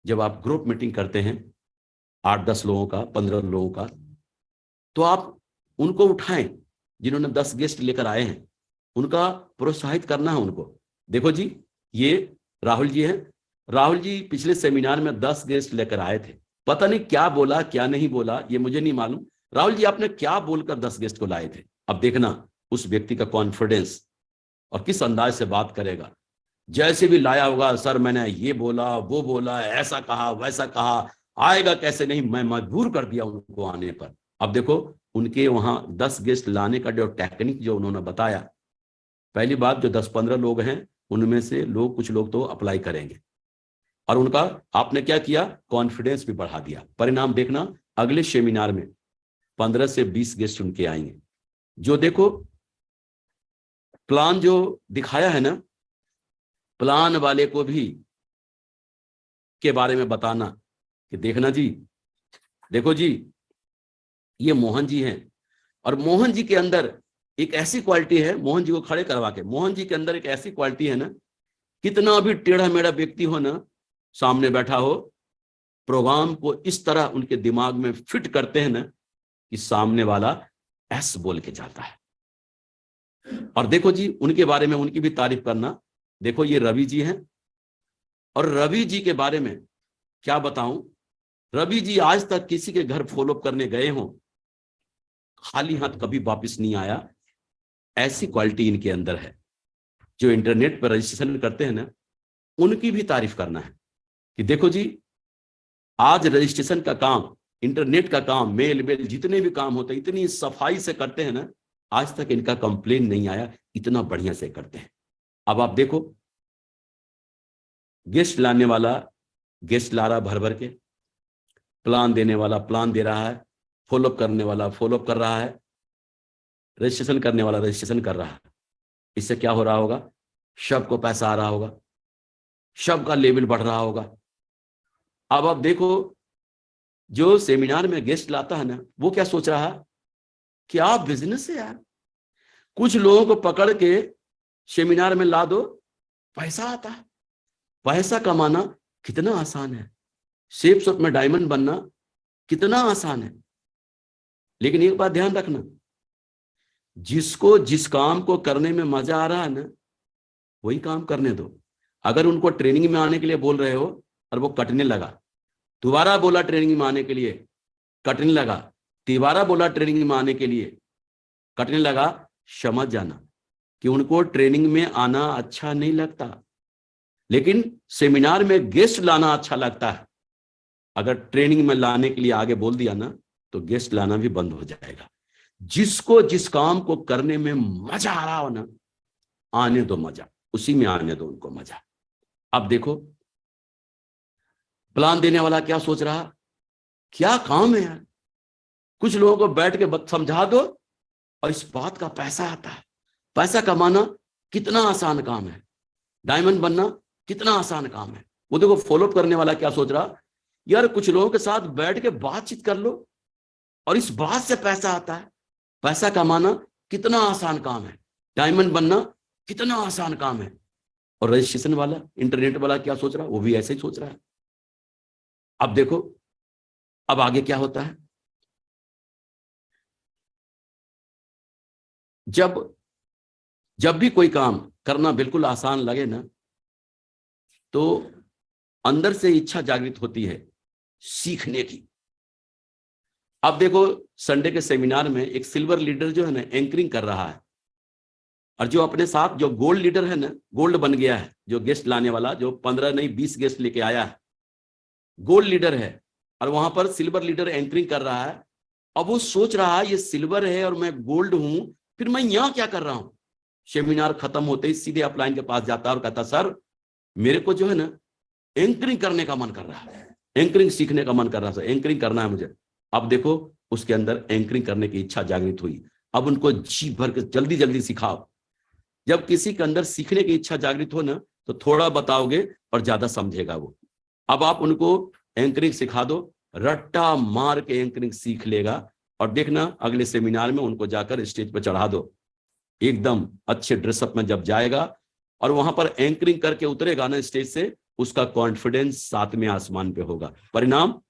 जब आप ग्रुप मीटिंग करते हैं 8-10 लोगों का, 15 लोगों का, तो आप उनको उठाएं, जिन्होंने 10 गेस्ट लेकर आए हैं, उनका प्रोत्साहित करना है उनको। देखो जी, ये राहुल जी हैं। राहुल जी पिछले सेमिनार में 10 गेस्ट लेकर आए थे। पता नहीं क्या बोला क्या नहीं बोला, ये मुझे नहीं मालूम। राहुल जी आपने क्या बोलकर 10 गेस्ट को लाए थे? अब देखना उस व्यक्ति का कॉन्फिडेंस और किस अंदाज से बात करेगा। जैसे भी लाया होगा, सर मैंने ये बोला वो बोला, ऐसा कहा वैसा कहा, आएगा कैसे नहीं, मैं मजबूर कर दिया उनको आने पर। अब देखो उनके वहां 10 गेस्ट लाने का जो टेक्निक जो उन्होंने बताया, पहली बात जो 10-15 लोग हैं उनमें से लोग कुछ लोग तो अप्लाई करेंगे और उनका आपने क्या किया, कॉन्फिडेंस भी बढ़ा दिया। परिणाम देखना अगले सेमिनार में 15 से 20 गेस्ट उनके आएंगे। जो देखो प्लान जो दिखाया है ना, प्लान वाले को भी के बारे में बताना कि देखना जी, देखो जी ये मोहन जी हैं और मोहन जी के अंदर एक ऐसी क्वालिटी है, मोहन जी को खड़े करवा के, मोहन जी के अंदर एक ऐसी क्वालिटी है ना, कितना भी टेढ़ा मेढ़ा व्यक्ति हो ना, सामने बैठा हो, प्रोग्राम को इस तरह उनके दिमाग में फिट करते हैं ना कि सामने वाला एस बोल के जाता है। और देखो जी उनके बारे में उनकी भी तारीफ करना। देखो ये रवि जी हैं और रवि जी के बारे में क्या बताऊं, रवि जी आज तक किसी के घर फॉलोअप करने गए हों, खाली हाथ कभी वापस नहीं आया। ऐसी क्वालिटी इनके अंदर है। जो इंटरनेट पर रजिस्ट्रेशन करते हैं ना, उनकी भी तारीफ करना है कि देखो जी आज रजिस्ट्रेशन का काम, इंटरनेट का काम, मेल बेल जितने भी काम होते हैं इतनी सफाई से करते हैं ना, आज तक इनका कंप्लेन नहीं आया, इतना बढ़िया से करते हैं। अब आप देखो गेस्ट लाने वाला गेस्ट ला रहा भर भर के, प्लान देने वाला प्लान दे रहा है, फॉलोअप करने वाला फॉलोअप कर रहा है, रजिस्ट्रेशन करने वाला रजिस्ट्रेशन कर रहा है। इससे क्या हो रहा होगा, सबको पैसा आ रहा होगा, सबका लेवल बढ़ रहा होगा। अब आप देखो जो सेमिनार में गेस्ट लाता है ना, वो क्या सोच रहा है, क्या बिजनेस है यार, कुछ लोगों को पकड़ के सेमिनार में ला दो, पैसा आता है। पैसा कमाना कितना आसान है, शेप शॉप में डायमंड बनना कितना आसान है। लेकिन एक बात ध्यान रखना, जिसको जिस काम को करने में मजा आ रहा है ना, वही काम करने दो। अगर उनको ट्रेनिंग में आने के लिए बोल रहे हो और वो कटने लगा, दोबारा बोला ट्रेनिंग में आने के लिए, कटने लगा, तिबारा बोला ट्रेनिंग में आने के लिए, कटने लगा, समझ जाना कि उनको ट्रेनिंग में आना अच्छा नहीं लगता, लेकिन सेमिनार में गेस्ट लाना अच्छा लगता है। अगर ट्रेनिंग में लाने के लिए आगे बोल दिया ना, तो गेस्ट लाना भी बंद हो जाएगा। जिसको जिस काम को करने में मजा आ रहा हो ना, आने दो मजा, उसी में आने दो उनको मजा। अब देखो प्लान देने वाला क्या सोच रहा, क्या काम है यार, कुछ लोगों को बैठ के समझा दो और इस बात का पैसा आता है। पैसा कमाना कितना आसान काम है, डायमंड बनना कितना आसान काम है। वो देखो फॉलोअप करने वाला क्या सोच रहा, यार कुछ लोगों के साथ बैठ के बातचीत कर लो और इस बात से पैसा आता है। पैसा कमाना कितना आसान काम है, डायमंड बनना कितना आसान काम है। और रजिस्ट्रेशन वाला, इंटरनेट वाला क्या सोच रहा, वो भी ऐसे ही सोच रहा है। अब देखो अब आगे क्या होता है। जब भी कोई काम करना बिल्कुल आसान लगे ना, तो अंदर से इच्छा जागृत होती है सीखने की। अब देखो संडे के सेमिनार में एक सिल्वर लीडर जो है ना एंकरिंग कर रहा है, और जो अपने साथ जो गोल्ड लीडर है ना, गोल्ड बन गया है, जो गेस्ट लाने वाला, जो 15 नहीं 20 गेस्ट लेके आया है, गोल्ड लीडर है, और वहां पर सिल्वर लीडर एंकरिंग कर रहा है। अब वो सोच रहा है ये सिल्वर है और मैं गोल्ड हूं, फिर मैं यहां क्या कर रहा हूं। सेमिनार खत्म होते ही सीधे अपलाइन के पास जाता है और कहता सर मेरे को जो है ना एंकरिंग करने का मन कर रहा है, एंकरिंग सीखने का मन कर रहा है, एंकरिंग करना है मुझे। अब देखो उसके अंदर एंकरिंग करने की इच्छा जागृत हुई। अब उनको जी भर के जल्दी जल्दी सिखाओ। जब किसी के अंदर सीखने की इच्छा जागृत हो ना, तो थोड़ा बताओगे और ज्यादा समझेगा वो। अब आप उनको एंकरिंग सिखा दो, रट्टा मार के एंकरिंग सीख लेगा, और देखना अगले सेमिनार में उनको जाकर स्टेज पर चढ़ा दो, एकदम अच्छे ड्रेसअप में जब जाएगा और वहां पर एंकरिंग करके उतरेगा ना स्टेज से, उसका कॉन्फिडेंस 7वें आसमान पे होगा। परिणाम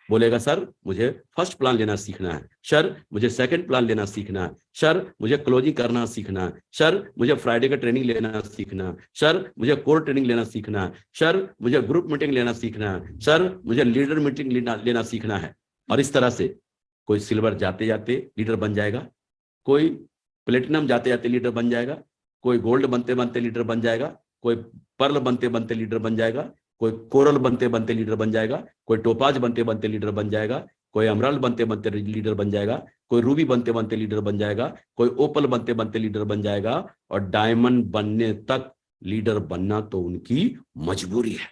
बोलेगा सर मुझे फर्स्ट प्लान लेना सीखना है, सर मुझे सेकंड प्लान लेना सीखना है, सर मुझे क्लोजिंग करना सीखना है, सर मुझे फ्राइडे का ट्रेनिंग लेना सीखना है, सर मुझे कोर ट्रेनिंग लेना सीखना है, सर मुझे ग्रुप मीटिंग लेना सीखना है, सर मुझे लीडर मीटिंग लेना सीखना है। और इस तरह से कोई सिल्वर जाते जाते लीडर बन जाएगा, कोई प्लेटिनम जाते जाते लीडर बन जाएगा, कोई गोल्ड बनते बनते लीडर बन जाएगा, कोई पर्ल बनते बनते लीडर बन जाएगा, कोई कोरल बनते बनते लीडर बन जाएगा, कोई टोपाज बनते बनते लीडर बन जाएगा, कोई अमराल बनते बनते लीडर बन जाएगा, कोई रूबी बनते बनते लीडर बन जाएगा, कोई ओपल बनते बनते लीडर बन जाएगा। और डायमंड बनने तक लीडर बनना तो उनकी मजबूरी है।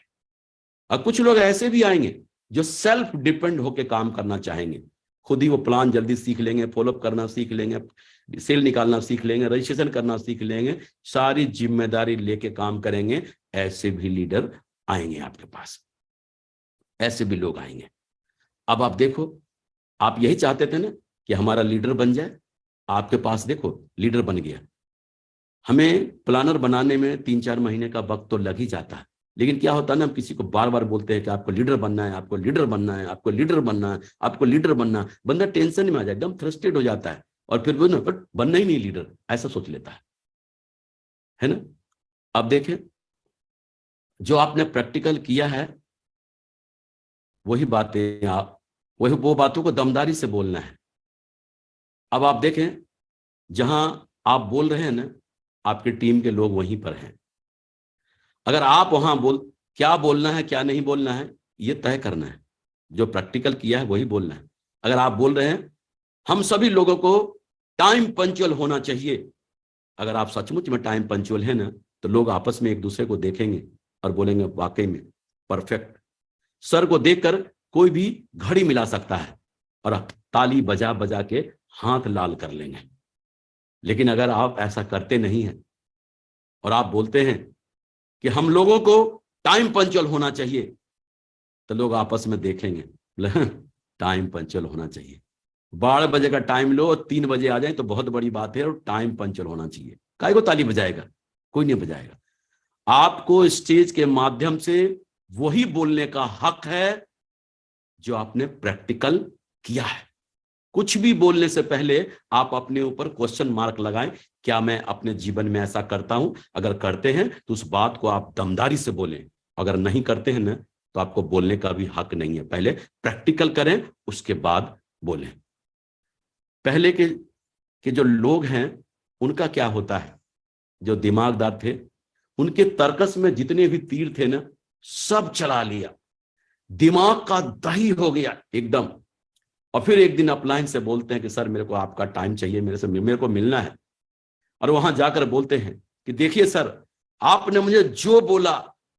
और कुछ लोग ऐसे भी आएंगे जो सेल्फ डिपेंड होकर काम करना चाहेंगे, खुद ही वो प्लान जल्दी सीख लेंगे, फॉलोअप करना सीख लेंगे, सेल निकालना सीख लेंगे, रजिस्ट्रेशन करना सीख लेंगे, सारी जिम्मेदारी लेके काम करेंगे। ऐसे भी लीडर आएंगे आपके पास, ऐसे भी लोग आएंगे। अब आप देखो, आप यही चाहते थे ना कि हमारा लीडर बन जाए, आपके पास देखो लीडर बन गया। हमें प्लानर बनाने में 3-4 महीने का वक्त तो लग ही जाता है, लेकिन क्या होता है ना, हम किसी को बार बार बोलते हैं कि आपको लीडर बनना है, आपको लीडर बनना है, आपको लीडर बनना है, आपको लीडर बनना है। बंदा टेंशन में आ जाए, एकदम फ्रस्ट्रेट हो जाता है, और फिर वो ना बट बनना ही नहीं लीडर, ऐसा सोच लेता है ना। अब देखें, जो आपने प्रैक्टिकल किया है वही बातें आप, वही वो बातों को दमदारी से बोलना है। अब आप देखें, जहां आप बोल रहे हैं ना, आपके टीम के लोग वहीं पर हैं। अगर आप वहां क्या बोलना है क्या नहीं बोलना है ये तय करना है, जो प्रैक्टिकल किया है वही बोलना है। अगर आप बोल रहे हैं हम सभी लोगों को टाइम पंक्चुअल होना चाहिए, अगर आप सचमुच में टाइम पंक्चुअल है ना, तो लोग आपस में एक दूसरे को देखेंगे और बोलेंगे वाकई में परफेक्ट। सर को देखकर कोई भी घड़ी मिला सकता है और ताली बजा बजा के हाथ लाल कर लेंगे। लेकिन अगर आप ऐसा करते नहीं हैं और आप बोलते हैं कि हम लोगों को टाइम पंक्चुअल होना चाहिए, तो लोग आपस में देखेंगे टाइम पंक्चुअल होना चाहिए। 12 बजे का टाइम लो और 3 बजे आ जाए तो बहुत बड़ी बात है, और टाइम पंक्चुअल होना चाहिए। काहे को ताली बजाएगा, कोई नहीं बजाएगा। आपको स्टेज के माध्यम से वही बोलने का हक है जो आपने प्रैक्टिकल किया है। कुछ भी बोलने से पहले आप अपने ऊपर क्वेश्चन मार्क लगाएं, क्या मैं अपने जीवन में ऐसा करता हूं? अगर करते हैं तो उस बात को आप दमदारी से बोलें, अगर नहीं करते हैं ना तो आपको बोलने का भी हक नहीं है। पहले प्रैक्टिकल करें, उसके बाद बोलें। पहले के जो लोग हैं उनका क्या होता है, जो दिमागदार थे, उनके तर्कस में जितने भी तीर थे ना सब चला लिया, दिमाग का दही हो गया एकदम। और फिर एक दिन अपलाइन से बोलते हैं कि सर मेरे को आपका टाइम चाहिए, मेरे को मिलना है। और वहां जाकर बोलते हैं कि देखिए सर, आपने मुझे जो बोला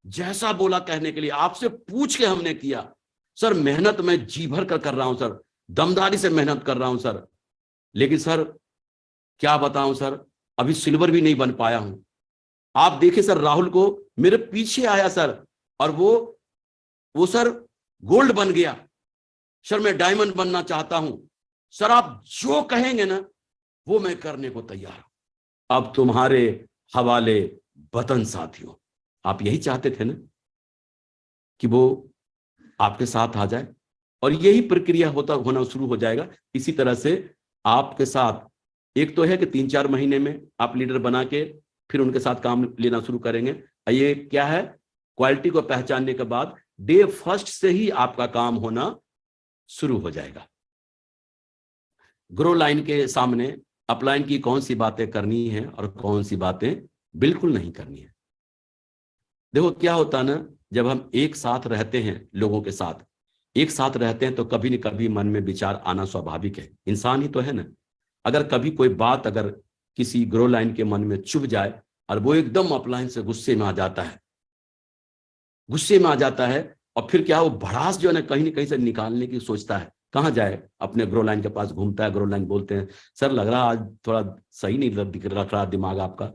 जैसा बोला कहने के लिए, आपसे पूछ के हमने किया। सर मेहनत मैं जी भर कर रहा हूं सर, दमदारी से मेहनत कर रहा हूं सर, लेकिन सर क्या बताऊं सर, अभी सिल्वर भी नहीं बन पाया हूं। आप देखिए सर, राहुल को मेरे पीछे आया सर, और वो सर गोल्ड बन गया। सर मैं डायमंड बनना चाहता हूं सर, आप जो कहेंगे ना वो मैं करने को तैयार हूं। अब तुम्हारे हवाले वतन साथियों। आप यही चाहते थे ना कि वो आपके साथ आ जाए, और यही प्रक्रिया होना शुरू हो जाएगा। इसी तरह से आपके साथ, एक तो है कि 3-4 महीने में आप लीडर बना के फिर उनके साथ काम लेना शुरू करेंगे। ये क्या है, क्वालिटी को पहचानने के बाद डे फर्स्ट से ही आपका काम होना शुरू हो जाएगा। ग्रो लाइन के सामने अपलाइन की कौन सी बातें करनी है और कौन सी बातें बिल्कुल नहीं करनी है। देखो क्या होता है ना, जब हम एक साथ रहते हैं, लोगों के साथ एक साथ रहते हैं, तो कभी न कभी मन में विचार आना स्वाभाविक है, इंसान ही तो है ना। अगर कभी कोई बात अगर किसी ग्रो लाइन के मन में चुभ जाए और वो एकदम अपलाइन से गुस्से में आ जाता है, और फिर क्या, वो भड़ास जो है ना कहीं से निकालने की सोचता है। कहाँ जाए, अपने ग्रो लाइन के पास घूमता है। ग्रो लाइन बोलते हैं, सर लग रहा आज थोड़ा सही नहीं रख रहा दिमाग आपका,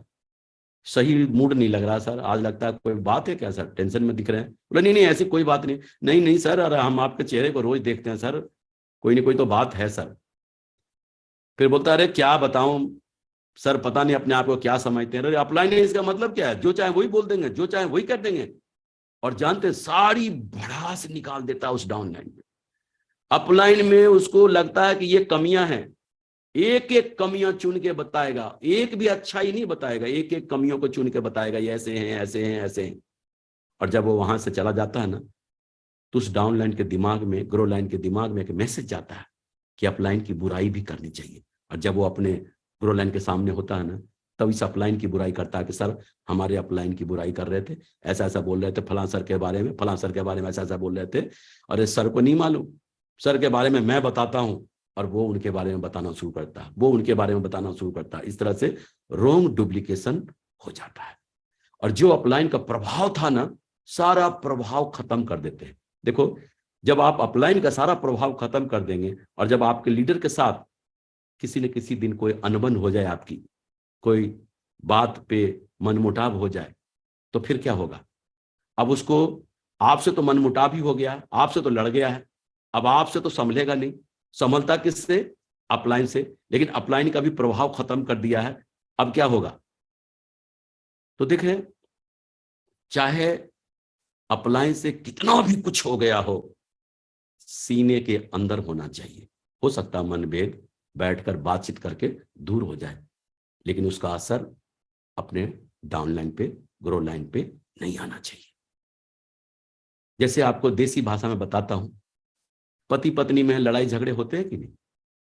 सही मूड नहीं लग रहा सर, आज लगता है कोई बात है क्या सर, टेंशन में दिख रहे हैं। बोले नहीं नहीं ऐसी कोई बात नहीं। नहीं नहीं सर, अरे हम आपके चेहरे को रोज देखते हैं सर, कोई नहीं कोई तो बात है सर। फिर बोलता है अरे क्या बताऊं सर, पता नहीं अपने आप को क्या समझते हैं। अरे अपलाइन है, इसका मतलब क्या है, जो चाहे वही बोल देंगे, जो चाहे वही कर देंगे। और जानते, सारी भड़ास निकाल देता है उस डाउन लाइन में। अपलाइन में उसको लगता है कि ये कमियां हैं, एक एक कमियां चुन के बताएगा, एक भी अच्छा ही नहीं बताएगा, एक एक कमियों को चुन के बताएगा, ये ऐसे हैं ऐसे हैं ऐसे हैं। और जब वो वहां से चला जाता है ना, तो उस डाउन लाइन के दिमाग में, ग्रो लाइन के दिमाग में एक मैसेज जाता है कि अपलाइन की बुराई भी करनी चाहिए। और जब वो अपने ग्रो लाइन के सामने होता है ना, तब इस अपलाइन की बुराई करता है कि सर हमारे अपलाइन की बुराई कर रहे थे, ऐसा ऐसा बोल रहे थे, फलां सर के बारे में, फलां सर के बारे में ऐसा ऐसा बोल रहे थे, और इस सर को नहीं मालूम, सर के बारे में मैं बताता हूं। और वो उनके बारे में बताना शुरू करता है, वो उनके बारे में बताना शुरू करता है। इस तरह से रोंग डुप्लीकेशन हो जाता है, और जो अपलाइन का प्रभाव था ना, सारा प्रभाव खत्म कर देते हैं। देखो, जब आप अपलाइन का सारा प्रभाव खत्म कर देंगे, और जब आपके लीडर के साथ किसी न किसी दिन कोई अनबन हो जाए, आपकी कोई बात पे मनमुटाव हो जाए, तो फिर क्या होगा। अब उसको, आपसे तो मनमुटाव ही हो गया, आपसे तो लड़ गया है, अब आपसे तो संभलेगा नहीं। संभलता किससे, अपलाइन से। लेकिन अपलाइन का भी प्रभाव खत्म कर दिया है, अब क्या होगा। तो देखें, चाहे अपलाइन से कितना भी कुछ हो गया हो, सीने के अंदर होना चाहिए। हो सकता मनभेद बैठकर बातचीत करके दूर हो जाए, लेकिन उसका असर अपने डाउन लाइन पे, ग्रो लाइन पे नहीं आना चाहिए। जैसे आपको देसी भाषा में बताता हूं, पति पत्नी में लड़ाई झगड़े होते हैं कि नहीं,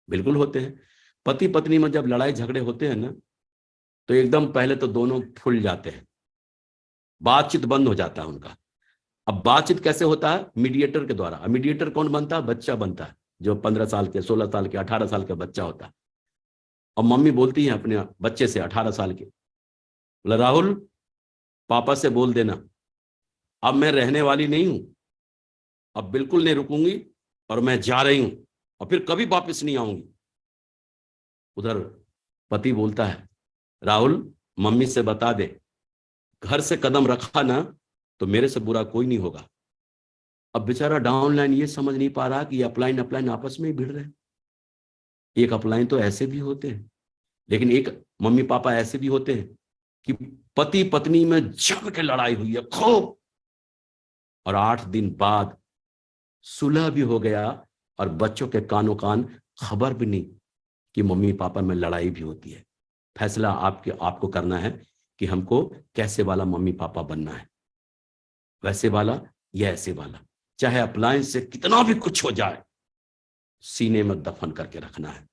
बिल्कुल होते हैं। पति पत्नी में जब लड़ाई झगड़े होते हैं ना, तो एकदम पहले तो दोनों फूल जाते हैं, बातचीत बंद हो जाता है उनका। अब बातचीत कैसे होता है, मीडिएटर के द्वारा। अब मीडिएटर कौन बनता है, बच्चा बनता है, जो 15 साल के, 16 साल के, 18 साल का बच्चा होता है। और मम्मी बोलती है अपने बच्चे से, 18 साल के, बोला राहुल पापा से बोल देना, अब मैं रहने वाली नहीं हूं, अब बिल्कुल नहीं रुकूंगी, और मैं जा रही हूं, और फिर कभी वापस नहीं आऊंगी। उधर पति बोलता है, राहुल मम्मी से बता दे, घर से कदम रखा ना तो मेरे से बुरा कोई नहीं होगा। अब बेचारा डाउनलाइन ये समझ नहीं पा रहा कि अपलाइन अपलाइन आपस में ही भिड़ रहे हैं। एक अपलाइन तो ऐसे भी होते हैं, लेकिन एक मम्मी पापा ऐसे भी होते हैं कि पति पत्नी में जम के लड़ाई हुई है खूब, और 8 दिन बाद सुलह भी हो गया, और बच्चों के कानों कान खबर भी नहीं कि मम्मी पापा में लड़ाई भी होती है। फैसला आपको करना है कि हमको कैसे वाला मम्मी पापा बनना है, वैसे वाला या ऐसे वाला। चाहे अप्लायंस से कितना भी कुछ हो जाए, सीने में दफन करके रखना है।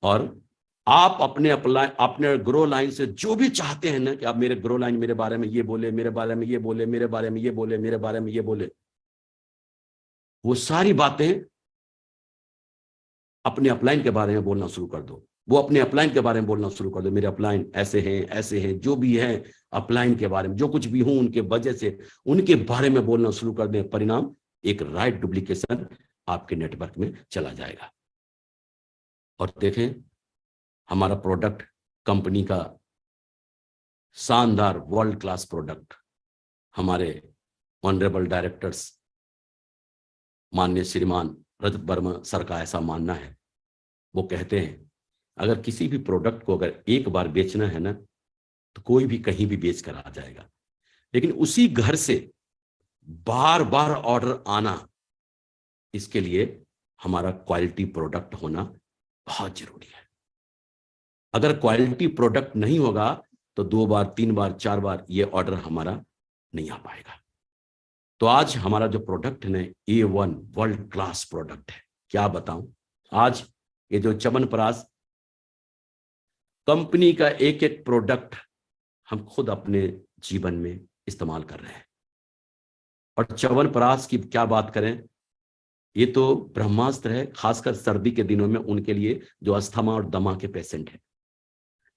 और आप अपने ग्रो लाइन से जो भी चाहते हैं ना कि आप मेरे ग्रो लाइन मेरे बारे में ये बोले, मेरे बारे में ये बोले, मेरे बारे में ये बोले, मेरे बारे में ये बोले, वो सारी बातें अपने अपलाइन के बारे में बोलना शुरू कर दो। वो अपने अपलाइन के बारे में बोलना शुरू कर दे, मेरे अपलाइन ऐसे हैं, जो भी है अपलाइन के बारे में, जो कुछ भी हूं उनके वजह से उनके बारे में बोलना शुरू कर दें। परिणाम एक राइट डुप्लीकेशन आपके नेटवर्क में चला जाएगा। और देखें हमारा प्रोडक्ट, कंपनी का शानदार वर्ल्ड क्लास प्रोडक्ट, हमारे ऑनरेबल डायरेक्टर्स माननीय श्रीमान रजत वर्मा सर का ऐसा मानना है। वो कहते हैं अगर किसी भी प्रोडक्ट को अगर एक बार बेचना है ना, तो कोई भी कहीं भी बेच कर आ जाएगा, लेकिन उसी घर से बार बार ऑर्डर आना, इसके लिए हमारा क्वालिटी प्रोडक्ट होना बहुत जरूरी है। अगर क्वालिटी प्रोडक्ट नहीं होगा तो 2 बार 3 बार 4 बार ये ऑर्डर हमारा नहीं आ पाएगा। तो आज हमारा जो प्रोडक्ट है A1 वर्ल्ड क्लास प्रोडक्ट है। क्या बताऊं, आज ये जो च्यवनप्राश कंपनी का एक एक प्रोडक्ट हम खुद अपने जीवन में इस्तेमाल कर रहे हैं। और च्यवनप्राश की क्या बात करें, ये तो ब्रह्मास्त्र है, खासकर सर्दी के दिनों में उनके लिए जो अस्थमा और दमा के पेशेंट हैं।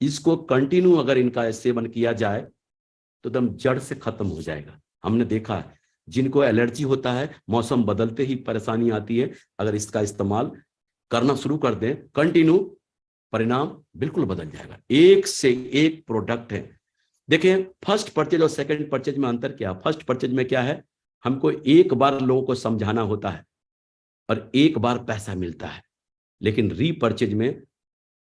इसको कंटिन्यू अगर इनका सेवन किया जाए तो एकदम जड़ से खत्म हो जाएगा। हमने देखा है जिनको एलर्जी होता है, मौसम बदलते ही परेशानी आती है, अगर इसका इस्तेमाल करना शुरू कर दें कंटिन्यू, परिणाम बिल्कुल बदल जाएगा। एक से एक प्रोडक्ट है। देखिए फर्स्ट परचेज और सेकंड परचेज में अंतर क्या? फर्स्ट परचेज में क्या है, हमको एक बार लोगों को समझाना होता है और एक बार पैसा मिलता है। लेकिन रीपर्चेज में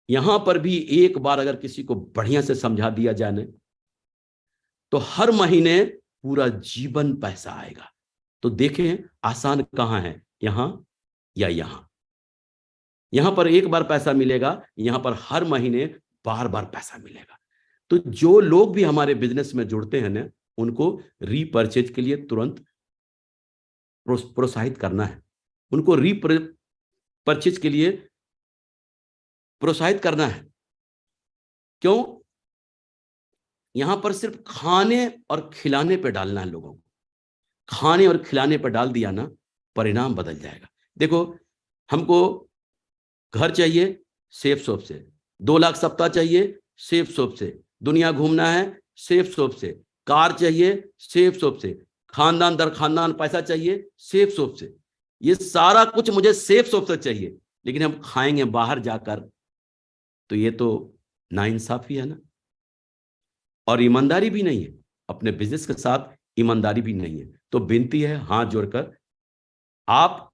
यहां पर भी एक बार अगर किसी को बढ़िया से समझा दिया जाए तो हर महीने पूरा जीवन पैसा आएगा। तो देखें आसान कहां है, यहां या यहां? यहां पर एक बार पैसा मिलेगा, यहां पर हर महीने बार बार पैसा मिलेगा। तो जो लोग भी हमारे बिजनेस में जुड़ते हैं ना, उनको रीपर्चेज के लिए तुरंत प्रोत्साहित करना है, उनको रीपर्चेज के लिए प्रोत्साहित करना है। क्यों? यहां पर सिर्फ खाने और खिलाने पे डालना है लोगों को। खाने और खिलाने पर डाल दिया ना, परिणाम बदल जाएगा। देखो हमको घर चाहिए सेफ शॉप से, 2 लाख सप्ताह चाहिए सेफ शॉप से, दुनिया घूमना है सेफ शॉप से, कार चाहिए सेफ शॉप से, खानदान दर खानदान पैसा चाहिए सेफ शॉप से। ये सारा कुछ मुझे सेफ शॉप से चाहिए, लेकिन हम खाएंगे बाहर जाकर, तो ये तो नाइंसाफी है ना, और ईमानदारी भी नहीं है। अपने बिजनेस के साथ ईमानदारी भी नहीं है। तो विनती है हाथ जोड़कर, आप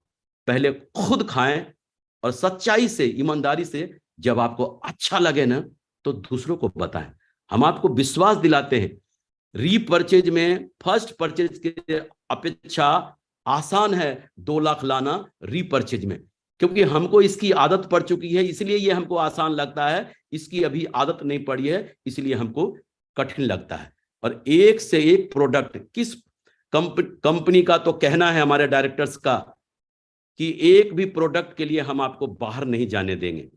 पहले खुद खाएं और सच्चाई से, ईमानदारी से, जब आपको अच्छा लगे ना तो दूसरों को बताएं। हम आपको विश्वास दिलाते हैं रीपर्चेज में फर्स्ट परचेज के अपेक्षा आसान है 2 लाख लाना रीपर्चेज में, क्योंकि हमको इसकी आदत पड़ चुकी है, इसलिए ये हमको आसान लगता है। इसकी अभी आदत नहीं पड़ी है, इसलिए हमको कठिन लगता है। और एक से एक प्रोडक्ट, किस कंपनी का तो कहना है हमारे डायरेक्टर्स का कि एक भी प्रोडक्ट के लिए हम आपको बाहर नहीं जाने देंगे,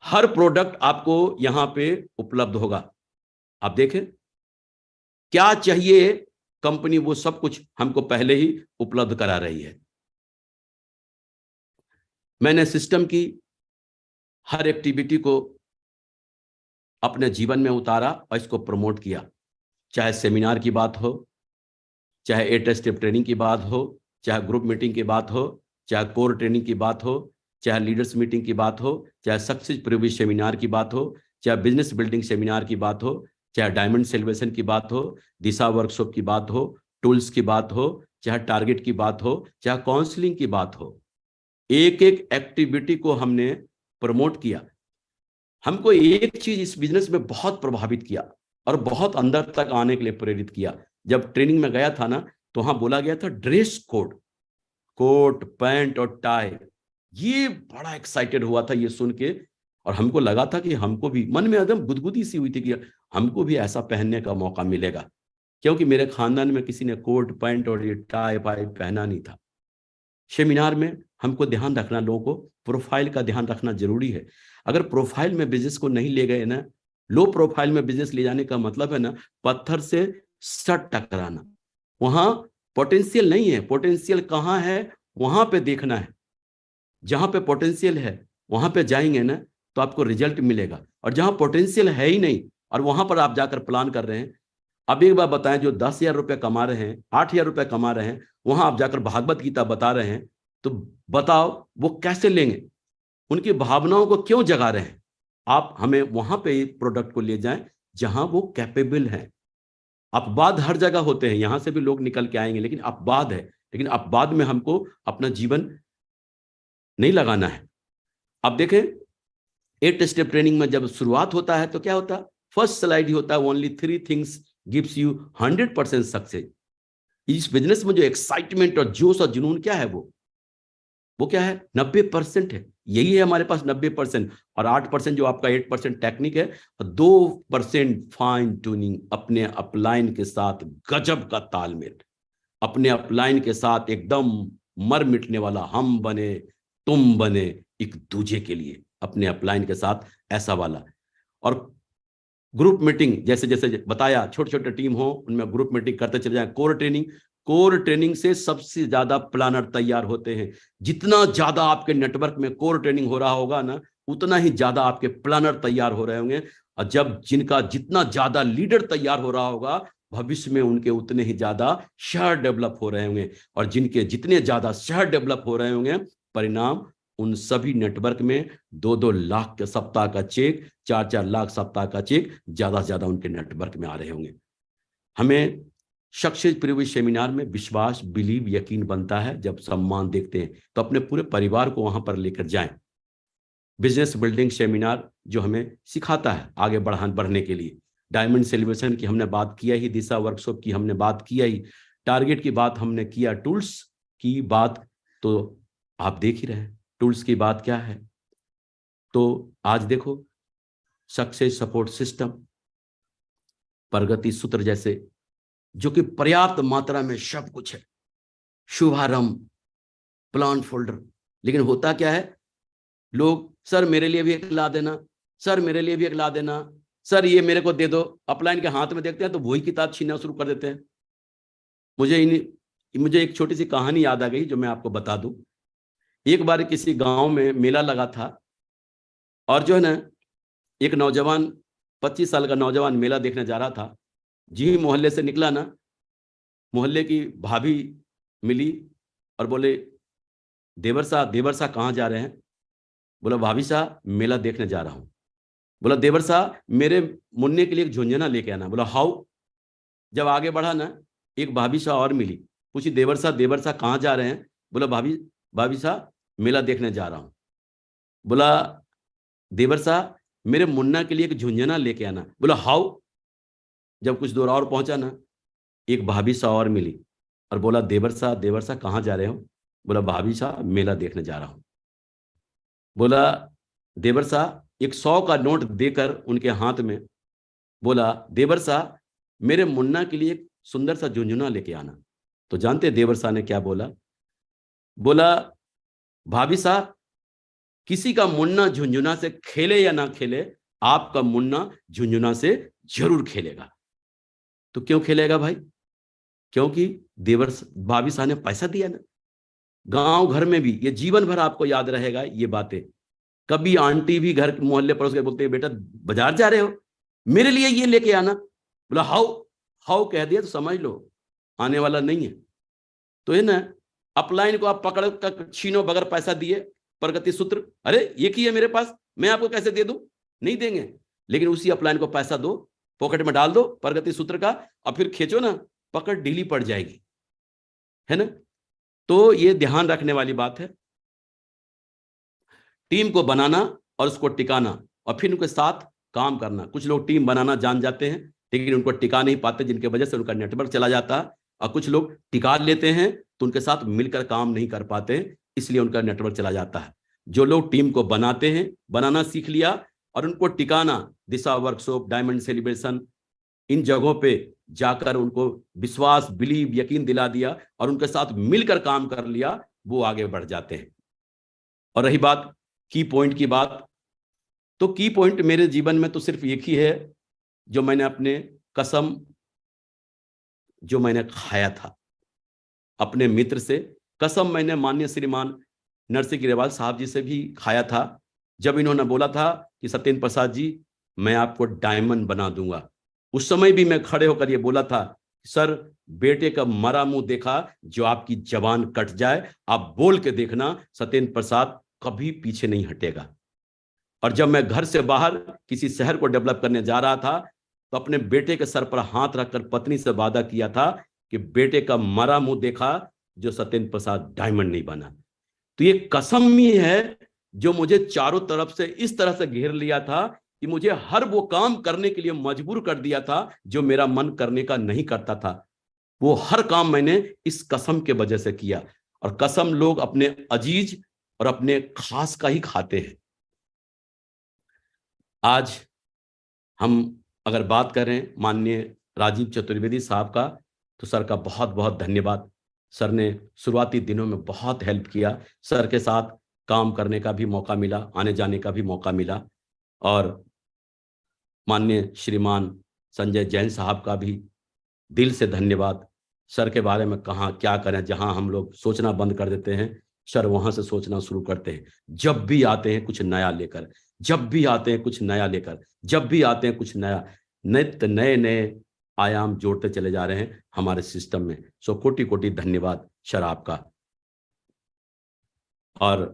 हर प्रोडक्ट आपको यहां पे उपलब्ध होगा। आप देखें क्या चाहिए, कंपनी वो सब कुछ हमको पहले ही उपलब्ध करा रही है। मैंने सिस्टम की हर एक्टिविटी को अपने जीवन में उतारा और इसको प्रमोट किया, चाहे सेमिनार की बात हो, चाहे 8 स्टेप ट्रेनिंग की बात हो, चाहे ग्रुप मीटिंग की बात हो, चाहे कोर ट्रेनिंग की बात हो, चाहे लीडर्स मीटिंग की बात हो, चाहे सक्सेस प्रीव्यू सेमिनार की बात हो, चाहे बिजनेस बिल्डिंग सेमिनार की बात हो, चाहे डायमंड सेलिब्रेशन की बात हो, दिशा वर्कशॉप की बात हो, टूल्स की बात हो, चाहे टारगेट की बात हो, चाहे काउंसलिंग की बात हो, एक एक एक्टिविटी को हमने प्रमोट किया। हमको एक चीज इस बिजनेस में बहुत प्रभावित किया और बहुत अंदर तक आने के लिए प्रेरित किया। जब ट्रेनिंग में गया था ना, तो वहां बोला गया था ड्रेस कोड, कोट पैंट और टाई। ये बड़ा एक्साइटेड हुआ था ये सुन के, और हमको लगा था कि हमको भी मन में एकदम गुदगुदी सी हुई थी कि हमको भी ऐसा पहनने का मौका मिलेगा, क्योंकि मेरे खानदान में किसी ने कोट पैंट और ये टाई पाई पहना नहीं था। सेमिनार में हमको ध्यान रखना, लोगों को प्रोफाइल का ध्यान रखना जरूरी है। अगर प्रोफाइल में बिजनेस को नहीं ले गए ना, लो प्रोफाइल में बिजनेस ले जाने का मतलब है ना पत्थर से सट टकराना। वहां पोटेंशियल नहीं है, पोटेंशियल कहां है वहां पे देखना है। जहां पे पोटेंशियल है वहां पे जाएंगे ना, तो आपको रिजल्ट मिलेगा। और जहां पोटेंशियल है ही नहीं और वहां पर आप जाकर प्लान कर रहे हैं, अब एक बार बताएं, जो 10,000 रुपये कमा रहे हैं, 8,000 रुपये कमा रहे हैं, वहां आप जाकर भागवत गीता बता रहे हैं, तो बताओ वो कैसे लेंगे? उनकी भावनाओं को क्यों जगा रहे हैं? आप हमें वहां पे प्रोडक्ट को ले जाएं जहां वो कैपेबल है। अपवाद हर जगह होते हैं, यहां से भी लोग निकल के आएंगे, लेकिन अपवाद है। लेकिन अपवाद में हमको अपना जीवन नहीं लगाना है। अब देखें, 8 स्टेप ट्रेनिंग में जब शुरुआत होता है तो क्या होता है? फर्स्ट स्लाइड ही होता है, only 3 things gives you 100% success. इस बिजनेस में जो एक्साइटमेंट और जोश और जुनून क्या है, वो क्या है? 90% है। यही है हमारे पास 90%। और 8% जो आपका 8% टेक्निक है, 2% फाइन ट्यूनिंग, अपने अपलाइन के साथ गजब का तालमेल, अपने अपलाइन के साथ एकदम मर मिटने वाला, हम बने तुम बने एक दूजे के लिए, अपने अपलाइन के साथ ऐसा वाला। और ग्रुप मीटिंग, जैसे जैसे बताया, छोटे छोटे टीम हो उनमें ग्रुप मीटिंग करते चले जाएं। कोर ट्रेनिंग से सबसे ज्यादा प्लानर तैयार होते हैं। जितना ज्यादा आपके नेटवर्क में कोर ट्रेनिंग हो रहा होगा ना, उतना ही ज्यादा आपके प्लानर तैयार हो रहे होंगे। और जब जिनका जितना ज्यादा लीडर तैयार हो रहा होगा, भविष्य में उनके उतने ही ज्यादा शहर डेवलप हो रहे होंगे। और जिनके जितने ज्यादा शहर डेवलप हो रहे होंगे, परिणाम उन सभी नेटवर्क में 2-2 लाख के सप्ताह का चेक, 4-4 लाख सप्ताह का चेक ज्यादा से ज्यादा उनके नेटवर्क में आ रहे होंगे। हमें सक्सेस प्रीवियस सेमिनार में विश्वास, बिलीव, यकीन बनता है। जब सम्मान देखते हैं तो अपने पूरे परिवार को वहां पर लेकर जाएं। बिजनेस बिल्डिंग सेमिनार जो हमें सिखाता है आगे बढ़ने के लिए। डायमंड सेलिब्रेशन की हमने बात किया ही, दिशा वर्कशॉप की हमने बात किया ही, टारगेट की बात हमने किया, टूल्स की बात तो आप देख ही रहे हैं, टूल्स की बात क्या है। तो आज देखो, सक्सेस सपोर्ट सिस्टम, प्रगति सूत्र जैसे, जो कि पर्याप्त मात्रा में सब कुछ है, शुभारंभ, प्लान फोल्डर। लेकिन होता क्या है, लोग सर मेरे लिए भी एक ला देना, सर मेरे लिए भी एक ला देना, सर ये मेरे को दे दो। अपलाइन के हाथ में देखते हैं तो वही किताब छीनना शुरू कर देते हैं। मुझे एक छोटी सी कहानी याद आ गई जो मैं आपको बता दूं। एक बार किसी गांव में मेला लगा था, और जो है ना, एक नौजवान, 25 साल का नौजवान मेला देखने जा रहा था। जी मोहल्ले से निकला ना, मोहल्ले की भाभी मिली और बोले, देवर साहब कहाँ जा रहे हैं? बोला, भाभी साहब मेला देखने जा रहा हूं। बोला, देवर साहब मेरे मुन्ने के लिए एक झुंझुना लेके आना। बोला, हाउ? जब आगे बढ़ा ना, एक भाभी साहब और मिली, पूछी, देवर साहब कहाँ जा रहे हैं? बोला, भाभी साहब मेला देखने जा रहा हूं। बोला, देवर साहब मेरे मुन्ना के लिए एक झुंझुना लेके आना। बोला, हाउ? जब कुछ दूर और पहुंचा ना, एक भाभी साहब और मिली और बोला, देवर साहब कहाँ जा रहे हो? बोला, भाभी साहब मेला देखने जा रहा हूं। बोला, देवर साहब एक 100 का नोट देकर उनके हाथ में बोला, देवर साहब मेरे मुन्ना के लिए एक सुंदर सा झुंझुना लेके आना। तो जानते देवर साहब ने क्या बोला? बोला, भाभी साहब किसी का मुन्ना झुंझुना से खेले या ना खेले, आपका मुन्ना झुंझुना से जरूर खेलेगा। तो क्यों खेलेगा भाई? क्योंकि भाभी साहब ने पैसा दिया ना। गांव घर में भी ये जीवन भर आपको याद रहेगा ये बातें। कभी आंटी भी घर मोहल्ले पड़ोस के बोलते हैं, बेटा बाजार जा रहे हो, मेरे लिए ये लेके आना। बोला, हाउ कह दिया तो समझ लो आने वाला नहीं है। तो है ना, अपलाइन को आप पकड़ कर छीनो बगैर पैसा दिए, प्रगति सूत्र, अरे ये की है मेरे पास, मैं आपको कैसे दे दूं? नहीं देंगे। लेकिन उसी अपलाइन को पैसा दो, पॉकेट में डाल दो प्रगति सूत्र का, और फिर खींचो ना, पकड़ ढीली पड़ जाएगी, है ना। तो ये ध्यान रखने वाली बात है। टीम को बनाना और उसको टिकाना, और फिर उनके साथ काम करना। कुछ लोग टीम बनाना जान जाते हैं लेकिन उनको टिका नहीं पाते, जिनके वजह से उनका नेटवर्क चला जाता है। और कुछ लोग टिका लेते हैं तो उनके साथ मिलकर काम नहीं कर पाते, इसलिए उनका नेटवर्क चला जाता है। जो लोग टीम को बनाते हैं, बनाना सीख लिया, और उनको टिकाना, दिशा वर्कशॉप, डायमंड सेलिब्रेशन, इन जगहों पे जाकर उनको विश्वास, बिलीव, यकीन दिला दिया और उनके साथ मिलकर काम कर लिया, वो आगे बढ़ जाते हैं। और रही बात की पॉइंट की बात, तो की पॉइंट मेरे जीवन में तो सिर्फ एक ही है, जो मैंने अपने कसम, जो मैंने खाया था अपने मित्र से, कसम मैंने माननीय श्रीमान नरसिंह ग्रेवाल साहब जी से भी खाया था। जब इन्होंने बोला था कि सत्येंद्र प्रसाद जी मैं आपको डायमंड बना दूंगा, उस समय भी मैं खड़े होकर ये बोला था, सर बेटे का मरा मुंह देखा जो आपकी जबान कट जाए, आप बोल के देखना, सत्येंद्र प्रसाद कभी पीछे नहीं हटेगा। और जब मैं घर से बाहर किसी शहर को डेवलप करने जा रहा था तो अपने बेटे के सर पर हाथ रखकर पत्नी से वादा किया था कि बेटे का मरा मुंह देखा जो सत्येंद्र प्रसाद डायमंड नहीं बना। तो ये कसम ही है जो मुझे चारों तरफ से इस तरह से घेर लिया था कि मुझे हर वो काम करने के लिए मजबूर कर दिया था जो मेरा मन करने का नहीं करता था। वो हर काम मैंने इस कसम के वजह से किया, और कसम लोग अपने अजीज और अपने खास का ही खाते हैं। आज हम अगर बात करें माननीय राजीव चतुर्वेदी साहब का, तो सर का बहुत बहुत धन्यवाद। सर ने शुरुआती दिनों में बहुत हेल्प किया, सर के साथ काम करने का भी मौका मिला, आने जाने का भी मौका मिला। और माननीय श्रीमान संजय जैन साहब का भी दिल से धन्यवाद। सर के बारे में कहाँ क्या करें, जहां हम लोग सोचना बंद कर देते हैं सर वहां से सोचना शुरू करते हैं। जब भी आते हैं कुछ नया लेकर, जब भी आते हैं कुछ नया लेकर, जब भी आते हैं कुछ नया, नित्य नए नए आयाम जोड़ते चले जा रहे हैं हमारे सिस्टम में। सो कोटि कोटि धन्यवाद सर आपका। और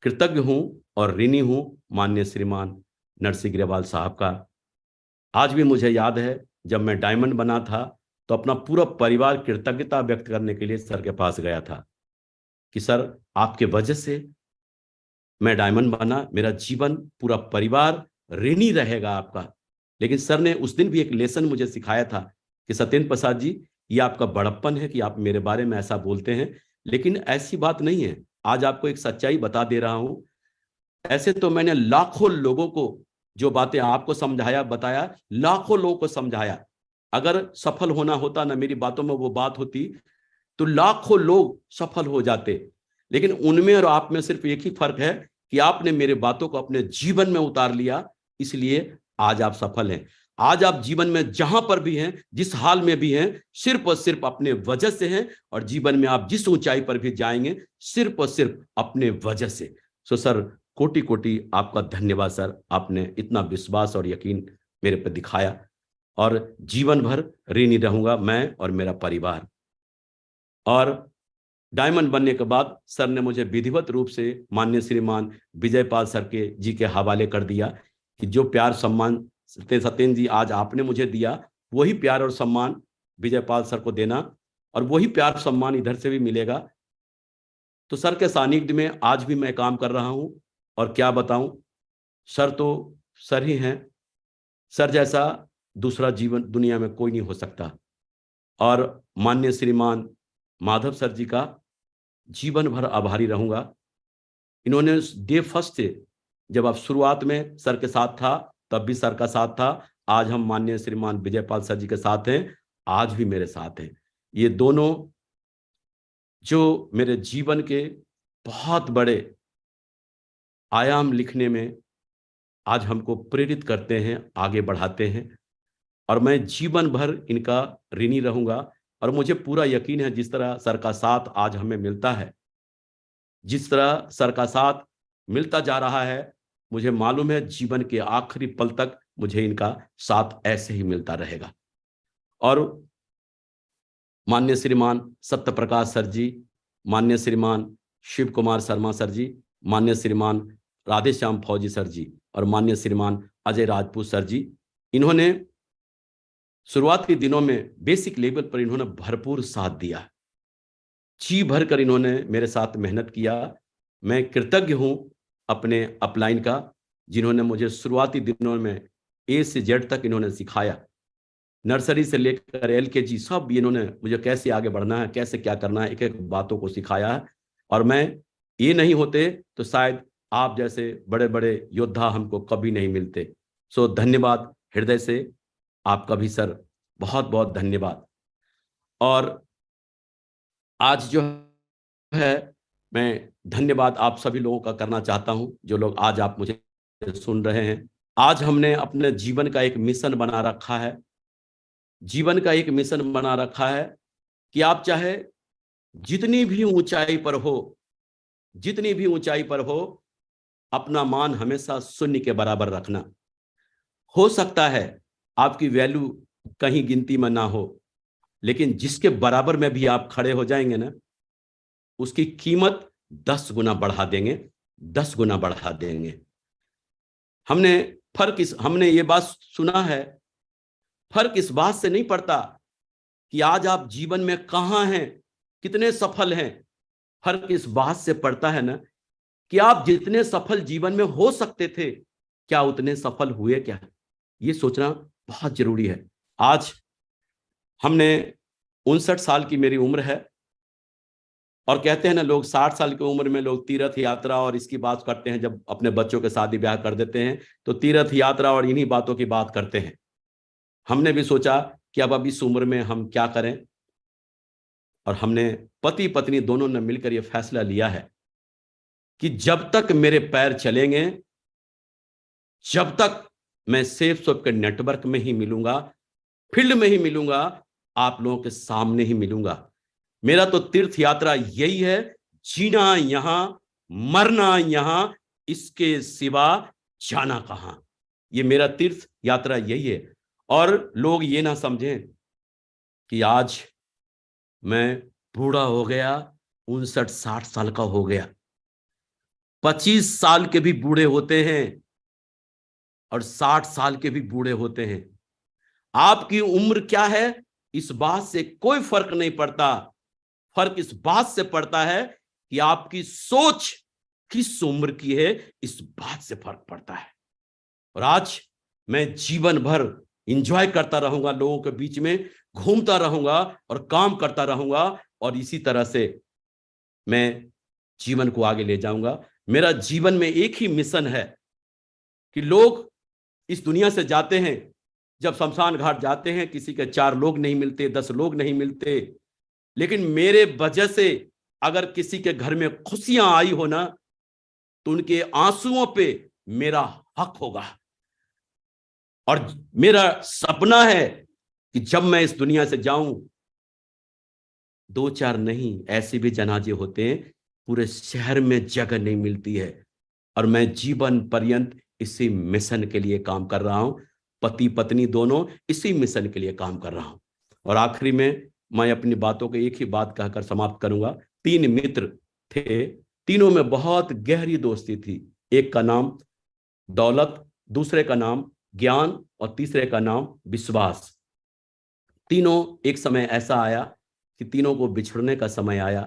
कृतज्ञ हूं और ऋणी हूं माननीय श्रीमान नरसिंह ग्रेवाल साहब का। आज भी मुझे याद है जब मैं डायमंड बना था तो अपना पूरा परिवार कृतज्ञता व्यक्त करने के लिए सर के पास गया था कि सर आपके वजह से मैं डायमंड बना, मेरा जीवन पूरा परिवार ऋणी रहेगा आपका। लेकिन सर ने उस दिन भी एक लेसन मुझे सिखाया था कि सत्येंद्र प्रसाद जी ये आपका बड़प्पन है कि आप मेरे बारे में ऐसा बोलते हैं, लेकिन ऐसी बात नहीं है। आज आपको एक सच्चाई बता दे रहा हूं, ऐसे तो मैंने लाखों लोगों को जो बातें आपको समझाया बताया, लाखों लोगों को समझाया। अगर सफल होना होता ना मेरी बातों में वो बात होती तो लाखों लोग सफल हो जाते। लेकिन उनमें और आप में सिर्फ एक ही फर्क है कि आपने मेरे बातों को अपने जीवन में उतार लिया, इसलिए आज आप सफल हैं। आज आप जीवन में जहां पर भी हैं, जिस हाल में भी हैं, सिर्फ और सिर्फ अपने वजह से हैं। और जीवन में आप जिस ऊंचाई पर भी जाएंगे सिर्फ और सिर्फ अपने वजह से। सो सर कोटि कोटि आपका धन्यवाद सर, आपने इतना विश्वास और यकीन मेरे पर दिखाया, और जीवन भर ऋणी रहूंगा मैं और मेरा परिवार। और डायमंड बनने के बाद सर ने मुझे विधिवत रूप से माननीय श्रीमान विजयपाल सर के जी के हवाले कर दिया कि जो प्यार सम्मान सत्येंद्र जी आज आपने मुझे दिया, वही प्यार और सम्मान विजयपाल सर को देना, और वही प्यार सम्मान इधर से भी मिलेगा। तो सर के सानिध्य में आज भी मैं काम कर रहा हूं, और क्या बताऊं, सर तो सर ही हैं। सर जैसा दूसरा जीवन दुनिया में कोई नहीं हो सकता। और माननीय श्रीमान माधव सर जी का जीवन भर आभारी रहूंगा। इन्होंने डे फर्स्ट से, जब आप शुरुआत में सर के साथ था तब भी सर का साथ था, आज हम माननीय श्रीमान विजयपाल सर जी के साथ हैं, आज भी मेरे साथ हैं। ये दोनों जो मेरे जीवन के बहुत बड़े आयाम लिखने में आज हमको प्रेरित करते हैं, आगे बढ़ाते हैं, और मैं जीवन भर इनका ऋणी रहूंगा। और मुझे पूरा यकीन है जिस तरह सर का साथ आज हमें मिलता है, जिस तरह सर का साथ मिलता जा रहा है, मुझे मालूम है जीवन के आखिरी पल तक मुझे इनका साथ ऐसे ही मिलता रहेगा। और माननीय श्रीमान सत्य प्रकाश सर जी, माननीय श्रीमान शिव कुमार शर्मा सर जी, माननीय श्रीमान राधेश्याम फौजी सर जी, और माननीय श्रीमान अजय राजपूत सर जी, इन्होंने शुरुआती दिनों में बेसिक लेवल पर इन्होंने भरपूर साथ दिया, जी भर कर इन्होंने मेरे साथ मेहनत किया। मैं कृतज्ञ हूं अपने अपलाइन का, जिन्होंने मुझे शुरुआती दिनों में ए से जेड तक इन्होंने सिखाया, नर्सरी से लेकर LKG सब इन्होंने मुझे कैसे आगे बढ़ना है, कैसे क्या करना है, एक एक बातों को सिखाया है। और मैं ये नहीं होते तो शायद आप जैसे बड़े बड़े योद्धा हमको कभी नहीं मिलते। सो धन्यवाद हृदय से आपका भी सर, बहुत बहुत धन्यवाद। और आज जो है मैं धन्यवाद आप सभी लोगों का करना चाहता हूं, जो लोग आज आप मुझे सुन रहे हैं। आज हमने अपने जीवन का एक मिशन बना रखा है, जीवन का एक मिशन बना रखा है कि आप चाहे जितनी भी ऊंचाई पर हो, जितनी भी ऊंचाई पर हो, अपना मान हमेशा शून्य के बराबर रखना। हो सकता है आपकी वैल्यू कहीं गिनती में ना हो, लेकिन जिसके बराबर में भी आप खड़े हो जाएंगे ना, उसकी कीमत 10 गुना बढ़ा देंगे, 10 गुना बढ़ा देंगे। हमने ये बात सुना है, फर्क इस बात से नहीं पड़ता कि आज आप जीवन में कहां हैं, कितने सफल हैं। फर्क इस बात से पड़ता है ना कि आप जितने सफल जीवन में हो सकते थे, क्या उतने सफल हुए क्या? ये सोचना बहुत जरूरी है। आज हमने 59 साल की मेरी उम्र है, और कहते हैं ना लोग 60 साल की उम्र में लोग तीर्थ यात्रा और इसकी बात करते हैं। जब अपने बच्चों के शादी ब्याह कर देते हैं तो तीर्थ यात्रा और इन्हीं बातों की बात करते हैं। हमने भी सोचा कि अब इस उम्र में हम क्या करें, और हमने पति पत्नी दोनों ने मिलकर यह फैसला लिया है कि जब तक मेरे पैर चलेंगे, जब तक मैं सेफ सोप के नेटवर्क में ही मिलूंगा, फील्ड में ही मिलूंगा, आप लोगों के सामने ही मिलूंगा। मेरा तो तीर्थ यात्रा यही है, जीना यहां, मरना यहां, इसके सिवा जाना कहां। ये मेरा तीर्थ यात्रा यही है। और लोग ये ना समझें कि आज मैं बूढ़ा हो गया, 59-60 साल का हो गया। 25 साल के भी बूढ़े होते हैं और 60 साल के भी बूढ़े होते हैं। आपकी उम्र क्या है इस बात से कोई फर्क नहीं पड़ता। फर्क इस बात से पड़ता है कि आपकी सोच किस उम्र की है, इस बात से फर्क पड़ता है। और आज मैं जीवन भर एंजॉय करता रहूंगा, लोगों के बीच में घूमता रहूंगा और काम करता रहूंगा, और इसी तरह से मैं जीवन को आगे ले जाऊंगा। मेरा जीवन में एक ही मिशन है कि लोग इस दुनिया से जाते हैं, जब शमशान घाट जाते हैं, किसी के 4 लोग नहीं मिलते, 10 लोग नहीं मिलते, लेकिन मेरे वजह से अगर किसी के घर में खुशियां आई हो ना, तो उनके आंसुओं पे मेरा हक होगा। और मेरा सपना है कि जब मैं इस दुनिया से जाऊं, 2-4 नहीं, ऐसे भी जनाजे होते हैं पूरे शहर में जगह नहीं मिलती है। और मैं जीवन पर्यंत इसी मिशन के लिए काम कर रहा हूं, पति पत्नी दोनों इसी मिशन के लिए काम कर रहा हूं। और आखिरी में मैं अपनी बातों को एक ही बात कहकर समाप्त करूंगा। 3 मित्र थे, तीनों में बहुत गहरी दोस्ती थी। एक का नाम दौलत, दूसरे का नाम ज्ञान और तीसरे का नाम विश्वास। तीनों एक समय ऐसा आया कि तीनों को बिछड़ने का समय आया।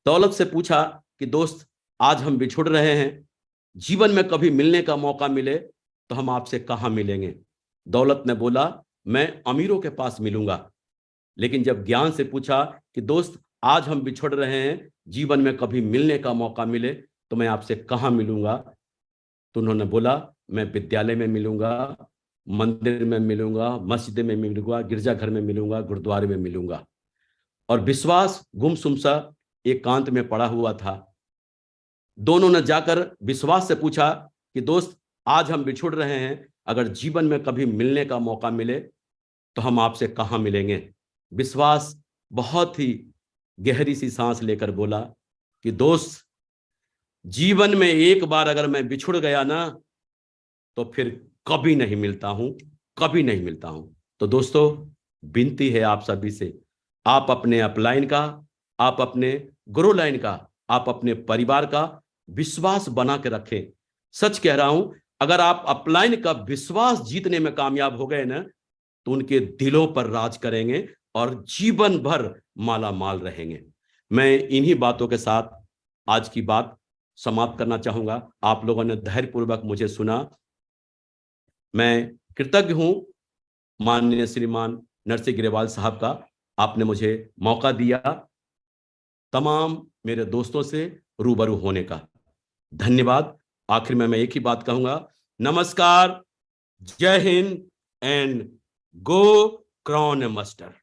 दौलत से पूछा कि दोस्त, आज हम बिछुड़ रहे हैं, जीवन में कभी मिलने का मौका मिले तो हम आपसे कहां मिलेंगे? दौलत ने बोला, मैं अमीरों के पास मिलूंगा। लेकिन जब ज्ञान से पूछा कि दोस्त, आज हम बिछुड़ रहे हैं, जीवन में कभी मिलने का मौका मिले तो मैं आपसे कहां मिलूंगा? तो उन्होंने बोला, मैं विद्यालय में मिलूंगा, मंदिर में मिलूंगा, मस्जिद में मिलूंगा, गिरजाघर में मिलूंगा, गुरुद्वारे में मिलूंगा। और विश्वास गुमसुम सा एकांत में पड़ा हुआ था। दोनों ने जाकर विश्वास से पूछा कि दोस्त, आज हम बिछुड़ रहे हैं, अगर जीवन में कभी मिलने का मौका मिले तो हम आपसे कहां मिलेंगे? विश्वास बहुत ही गहरी सी सांस लेकर बोला कि दोस्त, जीवन में एक बार अगर मैं बिछुड़ गया ना, तो फिर कभी नहीं मिलता हूं, कभी नहीं मिलता हूं। तो दोस्तों, विनती है आप सभी से, आप अपने अपलाइन का, आप अपने ग्रो लाइन का, आप अपने परिवार का विश्वास बना के रखें। सच कह रहा हूं, अगर आप अपलाइन का विश्वास जीतने में कामयाब हो गए ना, तो उनके दिलों पर राज करेंगे और जीवन भर माला माल रहेंगे। मैं इन्हीं बातों के साथ आज की बात समाप्त करना चाहूंगा। आप लोगों ने धैर्यपूर्वक मुझे सुना, मैं कृतज्ञ हूं माननीय श्रीमान नरसिंह ग्रेवाल साहब का। आपने मुझे मौका दिया तमाम मेरे दोस्तों से रूबरू होने का। धन्यवाद। आखिर में मैं एक ही बात कहूंगा, नमस्कार, जय Hind and go crown master.